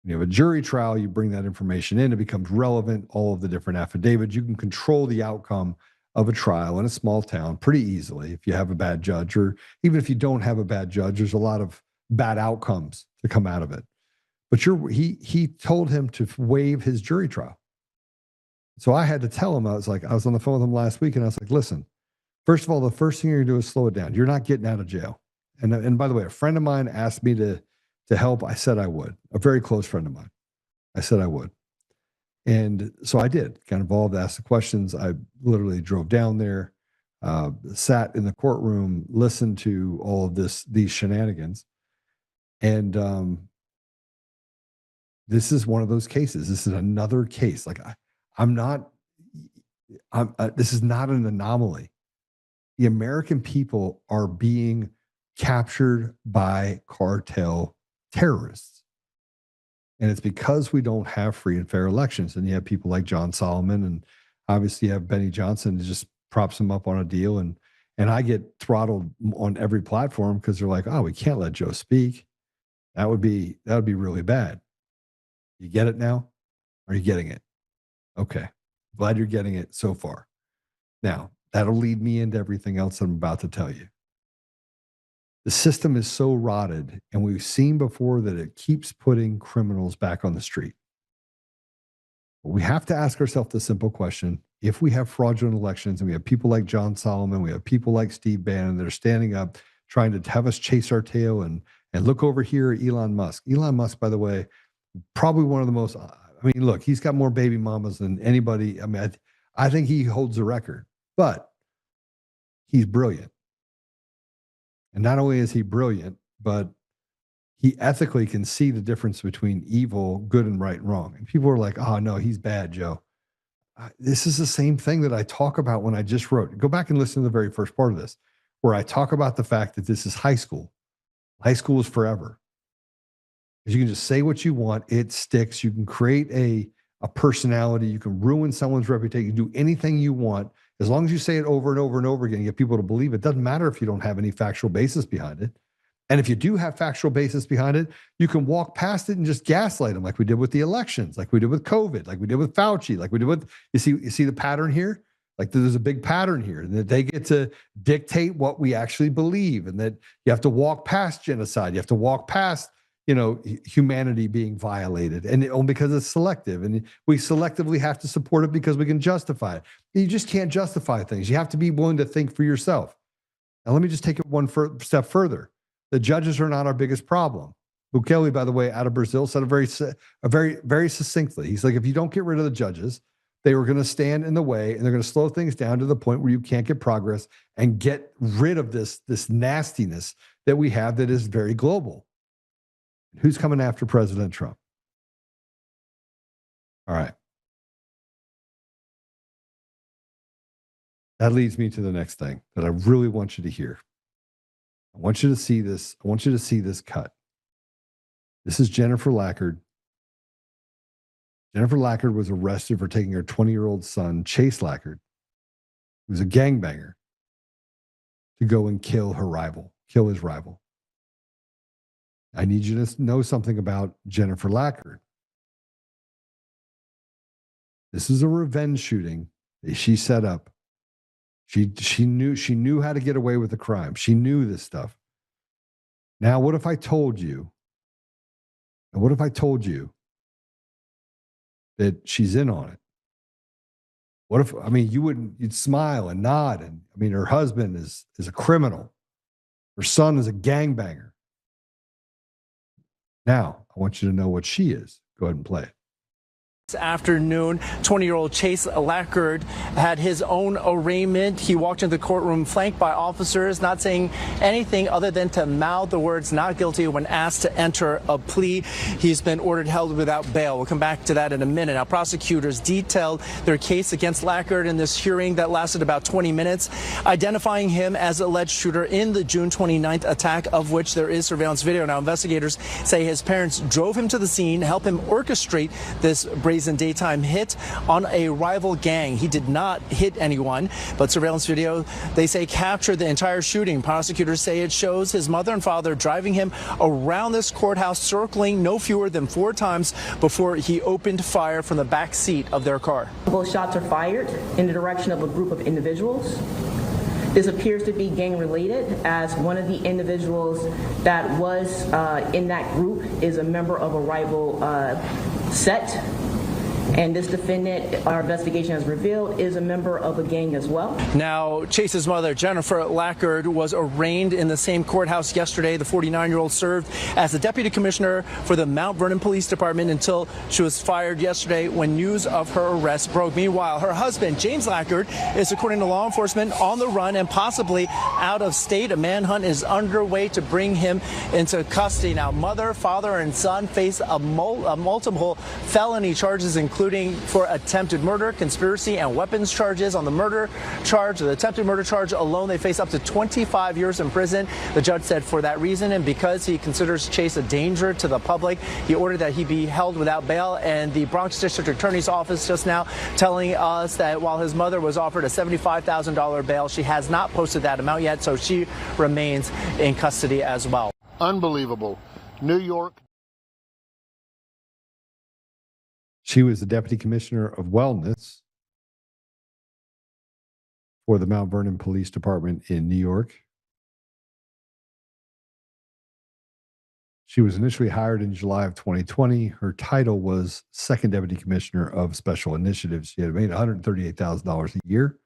When you have a jury trial, you bring that information in, it becomes relevant, all of the different affidavits. You can control the outcome of a trial in a small town pretty easily if you have a bad judge, or even if you don't have a bad judge, there's a lot of bad outcomes to come out of it. But he told him to waive his jury trial. So I had to tell him, I was on the phone with him last week and I was like, listen, first of all, the first thing you're gonna do is slow it down. You're not getting out of jail. And by the way, a friend of mine asked me to help. I said I would. A very close friend of mine. I said I would. And so I did, got involved, asked the questions. I literally drove down there, sat in the courtroom, listened to all of these shenanigans. And this is one of those cases. This is another case. Like this is not an anomaly. The American people are being captured by cartel terrorists. And it's because we don't have free and fair elections. And you have people like John Solomon, and obviously you have Benny Johnson that just props him up on a deal. And I get throttled on every platform because they're like, oh, we can't let Joe speak. That would be really bad. You get it now? Are you getting it? Okay. Glad you're getting it so far. Now, that'll lead me into everything else I'm about to tell you. The system is so rotted, and we've seen before that it keeps putting criminals back on the street. But we have to ask ourselves the simple question: if we have fraudulent elections and we have people like John Solomon, we have people like Steve Bannon that are standing up trying to have us chase our tail and look over here at Elon Musk. Elon Musk, by the way, probably one of the most, I mean, look, he's got more baby mamas than anybody. I mean, I think he holds the record, but he's brilliant. And not only is he brilliant, but he ethically can see the difference between evil, good, and right and wrong. And people are like, oh, no, he's bad, Joe. This is the same thing that I talk about when I just wrote. Go back and listen to the very first part of this, where I talk about the fact that this is high school. High school is forever. Because you can just say what you want. It sticks. You can create a personality. You can ruin someone's reputation. You can do anything you want. As long as you say it over and over and over again and get people to believe it, doesn't matter if you don't have any factual basis behind it. And if you do have factual basis behind it, you can walk past it and just gaslight them, like we did with the elections, like we did with COVID, like we did with Fauci, like we did with, you see the pattern here? Like there's a big pattern here, that they get to dictate what we actually believe, and that you have to walk past genocide. You have to walk past, humanity being violated, and because it's selective, and we selectively have to support it because we can justify it. You just can't justify things. You have to be willing to think for yourself. Now, let me just take it one step further. The judges are not our biggest problem. Bukele, by the way, out of Brazil, said very, very succinctly. He's like, if you don't get rid of the judges, they were going to stand in the way, and they're going to slow things down to the point where you can't get progress and get rid of this nastiness that we have that is very global. Who's coming after President Trump? All right. That leads me to the next thing that I really want you to hear. I want you to see this. I want you to see this cut. This is Jennifer Lackard Jennifer Lackard was arrested for taking her 20-year-old son, Chase Lackard, who was a gangbanger, to go and kill his rival. I need you to know something about Jennifer Lackard. This is a revenge shooting that she set up. She knew how to get away with the crime. She knew this stuff. Now, what if I told you? And what if I told you that she's in on it? What if, I mean, you'd smile and nod. And I mean, her husband is a criminal. Her son is a gangbanger. Now, I want you to know what she is. Go ahead and play it. This afternoon, 20-year-old Chase Lackard had his own arraignment. He walked into the courtroom flanked by officers, not saying anything other than to mouth the words not guilty when asked to enter a plea. He's been ordered held without bail. We'll come back to that in a minute. Now, prosecutors detailed their case against Lackard in this hearing that lasted about 20 minutes, identifying him as alleged shooter in the June 29th attack, of which there is surveillance video. Now, investigators say his parents drove him to the scene, helped him orchestrate this brazen daytime hit on a rival gang. He did not hit anyone, but surveillance video, they say, captured the entire shooting. Prosecutors say it shows his mother and father driving him around this courthouse, circling no fewer than 4 times before he opened fire from the back seat of their car. Both shots are fired in the direction of a group of individuals. This appears to be gang related, as one of the individuals that was in that group is a member of a rival set. And this defendant, our investigation has revealed, is a member of a gang as well. Now, Chase's mother, Jennifer Lackard, was arraigned in the same courthouse yesterday. The 49-year-old served as the deputy commissioner for the Mount Vernon Police Department until she was fired yesterday when news of her arrest broke. Meanwhile, her husband, James Lackard, is, according to law enforcement, on the run and possibly out of state. A manhunt is underway to bring him into custody. Now, mother, father, and son face a multiple felony charges, including for attempted murder, conspiracy, and weapons charges. On the murder charge, the attempted murder charge alone, they face up to 25 years in prison. The judge said for that reason, and because he considers Chase a danger to the public, he ordered that he be held without bail. And the Bronx District Attorney's Office just now telling us that while his mother was offered a $75,000 bail, she has not posted that amount yet, so she remains in custody as well. Unbelievable. New York. She was the deputy commissioner of wellness for the Mount Vernon Police Department in New York. She was initially hired in July of 2020. Her title was second deputy commissioner of special initiatives. She had made $138,000 a year.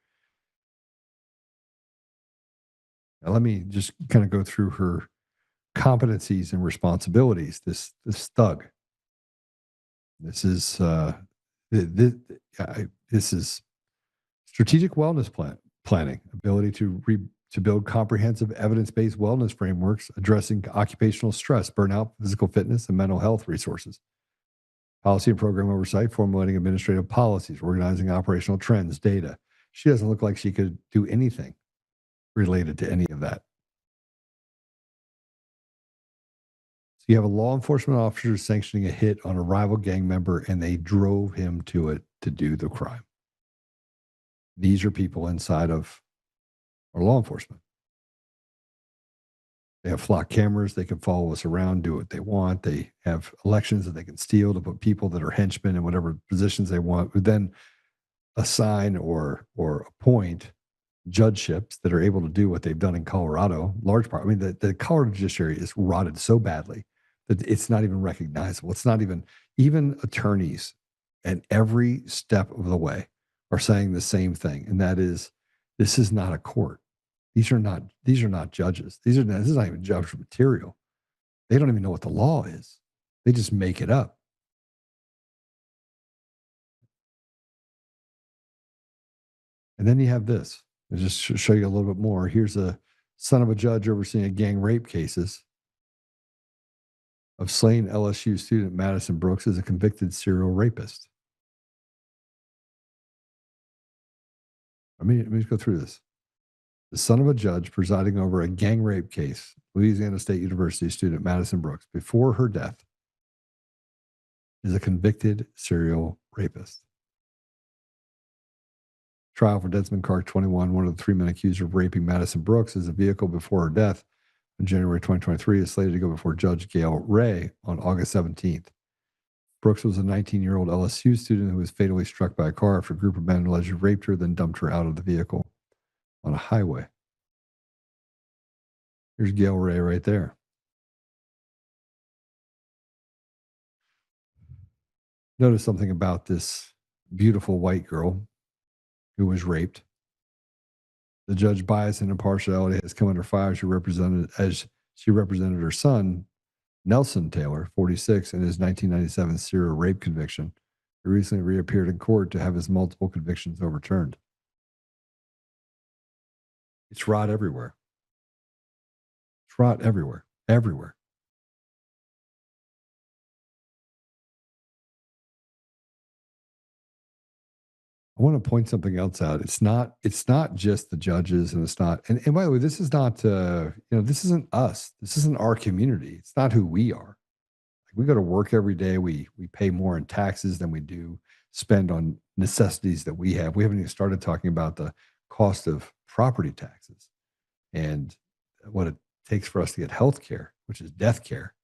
Now, let me just kind of go through her competencies and responsibilities. This thug. This is strategic wellness planning, ability to build comprehensive evidence-based wellness frameworks addressing occupational stress, burnout, physical fitness, and mental health resources. Policy and program oversight, formulating administrative policies, organizing operational trends, data. She doesn't look like she could do anything related to any of that. So you have a law enforcement officer sanctioning a hit on a rival gang member, and they drove him to it to do the crime. These are people inside of our law enforcement. They have flock cameras. They can follow us around, do what they want. They have elections that they can steal to put people that are henchmen in whatever positions they want, who then assign or appoint judgeships that are able to do what they've done in Colorado. Large part. I mean, the Colorado judiciary is rotted so badly that it's not even recognizable. It's not even attorneys at every step of the way are saying the same thing. And that is, this is not a court. These are not judges. This is not even judge material. They don't even know what the law is. They just make it up. And then you have this. I'll just show you a little bit more. Here's a son of a judge overseeing gang rape cases of slain LSU student Madison Brooks as a convicted serial rapist. Let me just go through this. The son of a judge presiding over a gang rape case, Louisiana State University student Madison Brooks, before her death, is a convicted serial rapist. Trial for Desmond Clark, 21, one of the 3 men accused of raping Madison Brooks as a vehicle before her death in January 2023, is slated to go before Judge Gail Ray on August 17th. Brooks was a 19-year-old LSU student who was fatally struck by a car after a group of men allegedly raped her, then dumped her out of the vehicle on a highway. Here's Gail Ray right there. Notice something about this beautiful white girl who was raped. The judge bias and impartiality has come under fire as she represented her son, Nelson Taylor, 46, in his 1997 serial rape conviction. He recently reappeared in court to have his multiple convictions overturned. It's rot everywhere. It's rot everywhere. Everywhere. I want to point something else out. It's not just the judges, and it's not, and by the way, this is not, this isn't us. This isn't our community. It's not who we are. Like, we go to work every day. We pay more in taxes than we do spend on necessities that we have. We haven't even started talking about the cost of property taxes and what it takes for us to get health care, which is death care.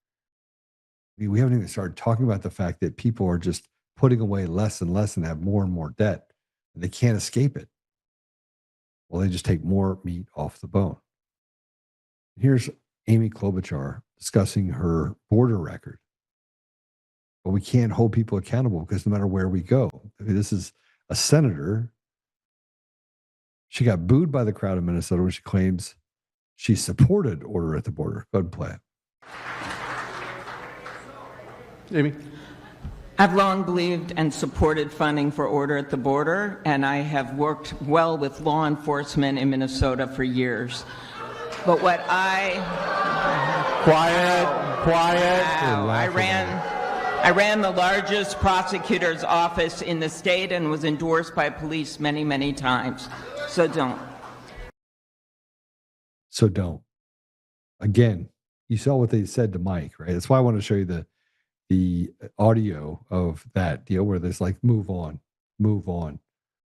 We haven't even started talking about the fact that people are just putting away less and less and have more and more debt. And they can't escape it. Well, they just take more meat off the bone. Here's Amy Klobuchar discussing her border record. But we can't hold people accountable because no matter where we go, I mean, this is a senator. She got booed by the crowd in Minnesota when she claims she supported order at the border. Go ahead and play it. Amy. I've long believed and supported funding for order at the border, and I have worked well with law enforcement in Minnesota for years. But what Quiet. Wow. I ran the largest prosecutor's office in the state and was endorsed by police many, many times. So don't. Again, you saw what they said to Mike, right? That's why I want to show you the audio of that deal where there's like, move on,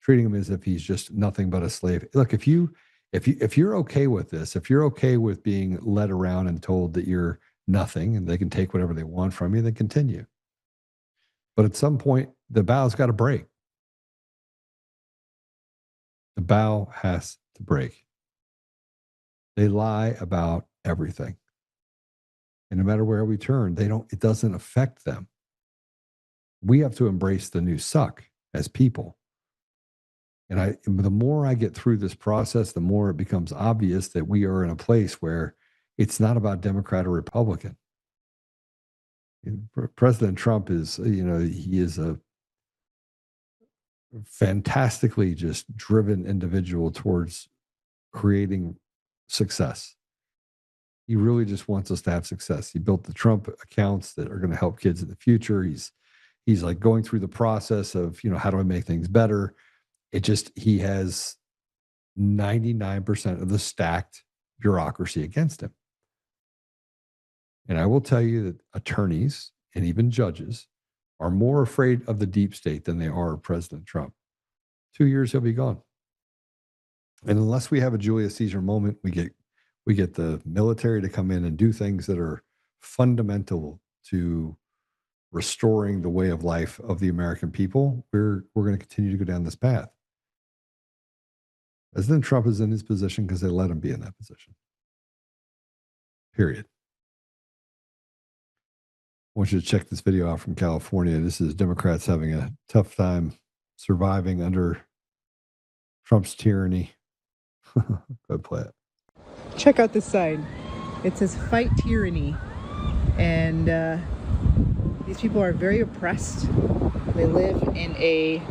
treating him as if he's just nothing but a slave. Look, if you're okay with this, if you're okay with being led around and told that you're nothing and they can take whatever they want from you, then continue. But at some point, the bow's got to break. The bow has to break. They lie about everything. And no matter where we turn, it doesn't affect them. We have to embrace the new suck as people. And the more I get through this process, the more it becomes obvious that we are in a place where it's not about Democrat or Republican. President Trump is, he is a fantastically just driven individual towards creating success. He really just wants us to have success. He built the Trump accounts that are going to help kids in the future. He's like going through the process of, how do I make things better? He has 99% of the stacked bureaucracy against him. And I will tell you that attorneys and even judges are more afraid of the deep state than they are of President Trump. 2 years, he'll be gone. And unless we have a Julius Caesar moment, we get the military to come in and do things that are fundamental to restoring the way of life of the American people, we're going to continue to go down this path. President Trump is in his position because they let him be in that position. Period. I want you to check this video out from California. This is Democrats having a tough time surviving under Trump's tyranny. Go play it. Check out this sign. It says "Fight Tyranny," and these people are very oppressed. They live in a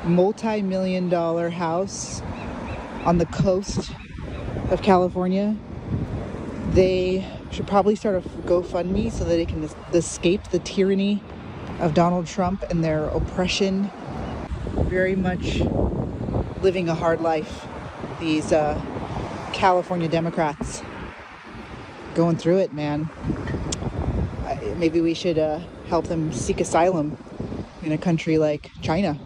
multi-million-dollar house on the coast of California. They should probably start a GoFundMe so that they can escape the tyranny of Donald Trump and their oppression. Very much living a hard life, these California Democrats. going through it, man. Maybe we should help them seek asylum in a country like China.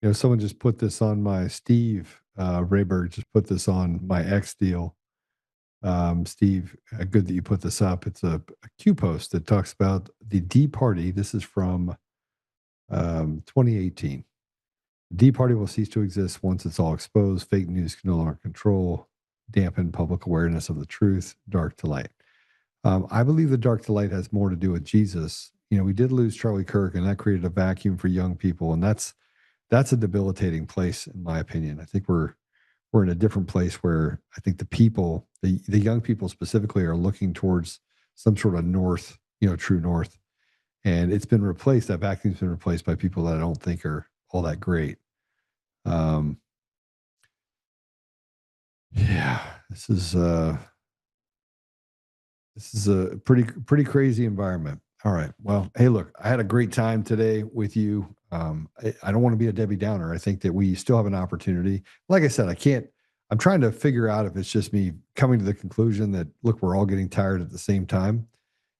You know, someone just put this on my Steve Rayberg just put this on my X deal. Steve, good that you put this up. It's a Q post that talks about the D Party. This is from 2018. The D Party will cease to exist once it's all exposed. Fake news can no longer control, dampen public awareness of the truth. Dark to light. I believe the dark to light has more to do with Jesus. You know, we did lose Charlie Kirk, and that created a vacuum for young people, and that's a debilitating place, in my opinion. I think we're in a different place where I think the people, the young people specifically, are looking towards some sort of north, you know, true north. And it's been replaced, that vacuum's been replaced by people that I don't think are all that great. Yeah, this is a pretty crazy environment. All right. Well, hey, look, I had a great time today with you. I don't want to be a Debbie Downer. I think that we still have an opportunity. Like I said, I'm trying to figure out if it's just me coming to the conclusion that, look, we're all getting tired at the same time.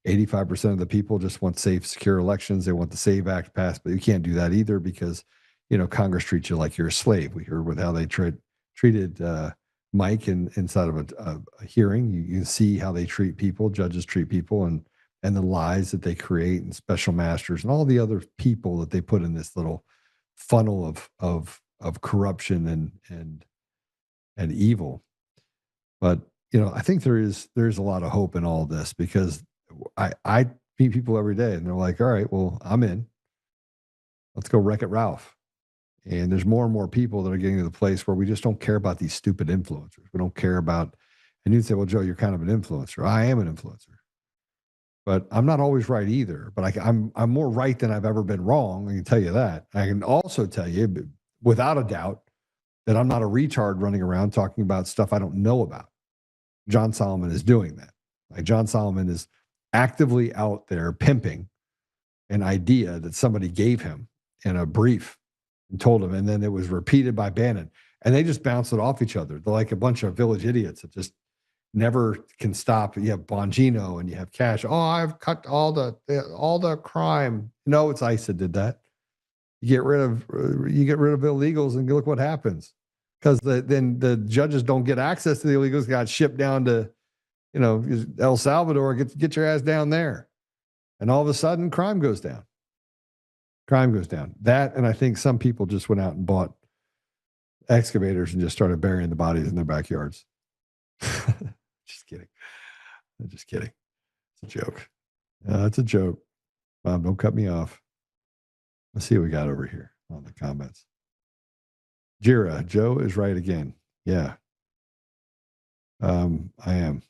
85% of the people just want safe, secure elections. They want the SAVE Act passed, but you can't do that either because, you know, Congress treats you like you're a slave. We heard with how they treated Mike inside of a hearing. You can see how they treat people, judges treat people, and the lies that they create, and special masters and all the other people that they put in this little funnel of corruption and evil. But, you know, I think there's a lot of hope in all this, because I meet people every day and they're like, all right, well, I'm in. Let's go Wreck-It Ralph. And there's more and more people that are getting to the place where we just don't care about these stupid influencers. We don't care about, and you'd say, well, Joe, you're kind of an influencer. I am an influencer, but I'm not always right either. But I'm more right than I've ever been wrong. I can tell you that. I can also tell you without a doubt that I'm not a retard running around talking about stuff I don't know about. John Solomon is doing that. Like, John Solomon is actively out there pimping an idea that somebody gave him in a brief and told him, and then it was repeated by Bannon, and they just bounce it off each other. They're like a bunch of village idiots that just never can stop. You have Bongino and you have Cash. Oh, I've cut all the crime. No, it's ICE that did that. You get rid of illegals, and look what happens. Because then the judges don't get access to the illegals. Got shipped down to, you know, El Salvador. Get your ass down there, and all of a sudden, crime goes down. Crime goes down. That, and I think some people just went out and bought excavators and just started burying the bodies in their backyards. Just kidding. I'm just kidding. It's a joke. It's a joke. Mom, don't cut me off. Let's see what we got over here on the comments. Jira, Joe is right again. Yeah. I am.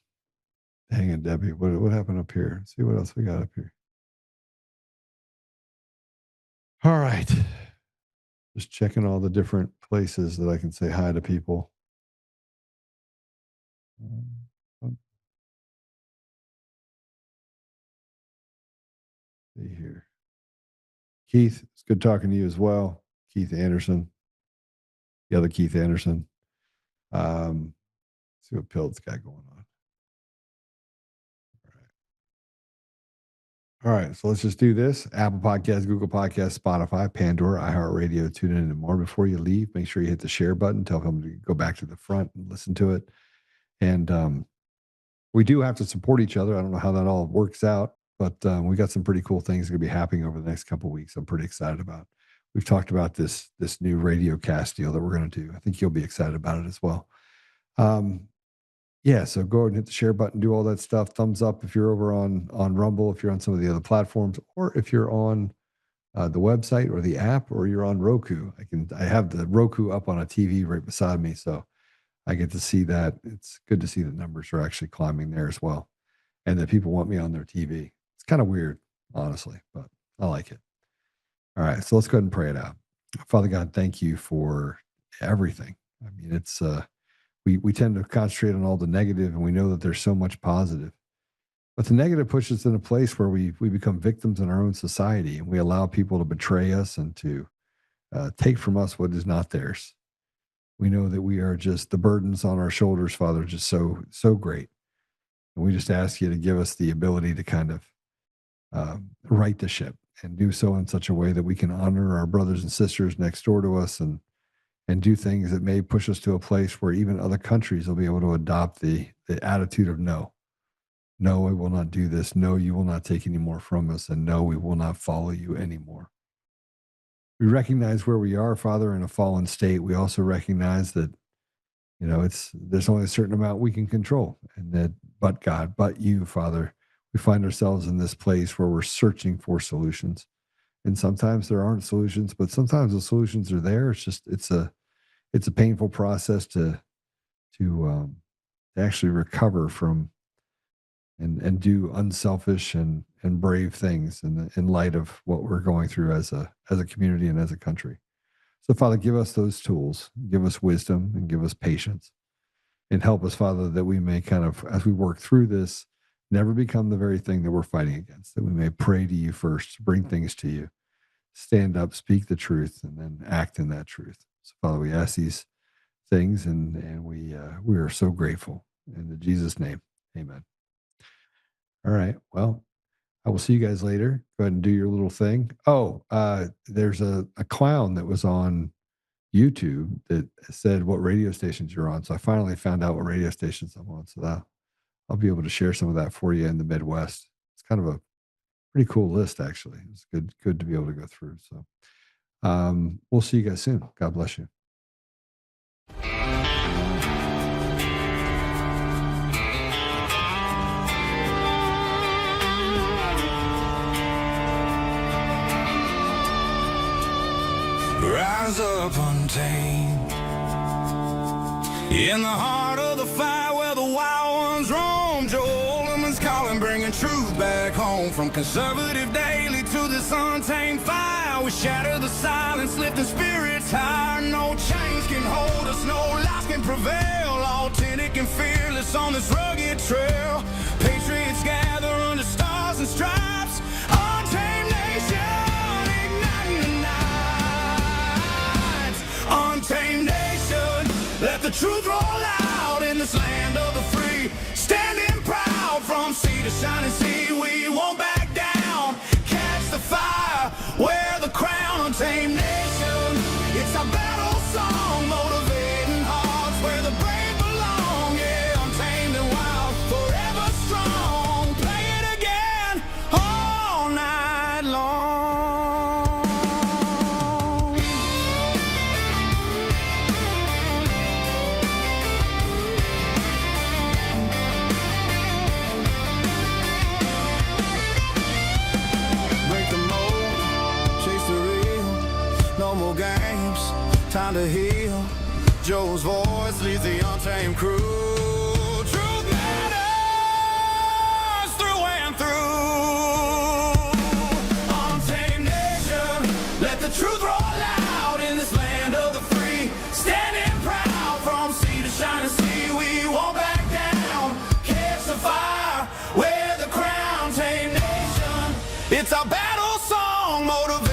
Hang on, Debbie. What happened up here? Let's see what else we got up here. All right. Just checking all the different places that I can say hi to people. See here. Keith, it's good talking to you as well. Keith Anderson. The other Keith Anderson. See what Pilt's got going on. All right, so let's just do this. Apple Podcasts, Google Podcasts, Spotify, Pandora, iHeartRadio, tune in and more. Before you leave, make sure you hit the share button. Tell them to go back to the front and listen to it. And we do have to support each other. I don't know how that all works out, but we got some pretty cool things going to be happening over the next couple of weeks. I'm pretty excited about. We've talked about this new radio cast deal that we're going to do. I think you'll be excited about it as well. Yeah, so go ahead and hit the share button, do all that stuff. Thumbs up if you're over on Rumble, if you're on some of the other platforms, or if you're on the website or the app, or you're on Roku. I have the Roku up on a TV right beside me, so I get to see that. It's good to see the numbers are actually climbing there as well, and that people want me on their TV. It's kind of weird, honestly, but I like it. All right, so let's go ahead and pray it out. Father God, thank you for everything. I mean, it's we tend to concentrate on all the negative, and we know that there's so much positive. But the negative pushes us in a place where we become victims in our own society, and we allow people to betray us and to take from us what is not theirs. We know that we are just, the burdens on our shoulders, Father, just so great. And we just ask you to give us the ability to kind of right the ship and do so in such a way that we can honor our brothers and sisters next door to us and do things that may push us to a place where even other countries will be able to adopt the attitude of no. No, I will not do this. No, you will not take any more from us. And no, we will not follow you anymore. We recognize where we are, Father, in a fallen state. We also recognize that, you know, there's only a certain amount we can control, and that but God, but you, Father, we find ourselves in this place where we're searching for solutions. And sometimes there aren't solutions, but sometimes the solutions are there. It's just, it's a painful process to actually recover from and do unselfish and brave things in light of what we're going through as a community and as a country. So, Father, give us those tools, give us wisdom, and give us patience, and help us, Father, that we may kind of, as we work through this, never become the very thing that we're fighting against, that we may pray to you first, bring things to you, stand up, speak the truth, and then act in that truth. So, Father, we ask these things, and we are so grateful. In Jesus' name, amen. All right. Well, I will see you guys later. Go ahead and do your little thing. Oh, there's a clown that was on YouTube that said what radio stations you're on. So I finally found out what radio stations I'm on. So I'll be able to share some of that for you in the Midwest. It's kind of a pretty cool list, actually. It's good to be able to go through. So we'll see you guys soon. God bless you. Rise up untamed in the heart of the fight where the wild ones roam. Joe Oltmann's calling, bringing truth back home. From conservative daily to this untamed fire, we shatter the silence, lifting spirits higher. No chains can hold us, no lies can prevail. Authentic and fearless on this rugged trail. Patriots gather under stars and stripes. Untamed nation. Untamed nation, let the truth roll out in this land of the free. Standing proud from sea to shining sea, we won't back down. Catch the fire, wear the crown. Untamed nation, it's our battle song, motivating hearts where the brave belong. Yeah, untamed and wild, forever strong. Play it again all night long. Time to heal. Joe's voice leads the untamed crew. Truth matters through and through. Untamed nation, let the truth roll out in this land of the free. Standing proud from sea to shining sea, we won't back down. Catch the fire, wear the crown. Untamed nation, it's our battle song, motivated.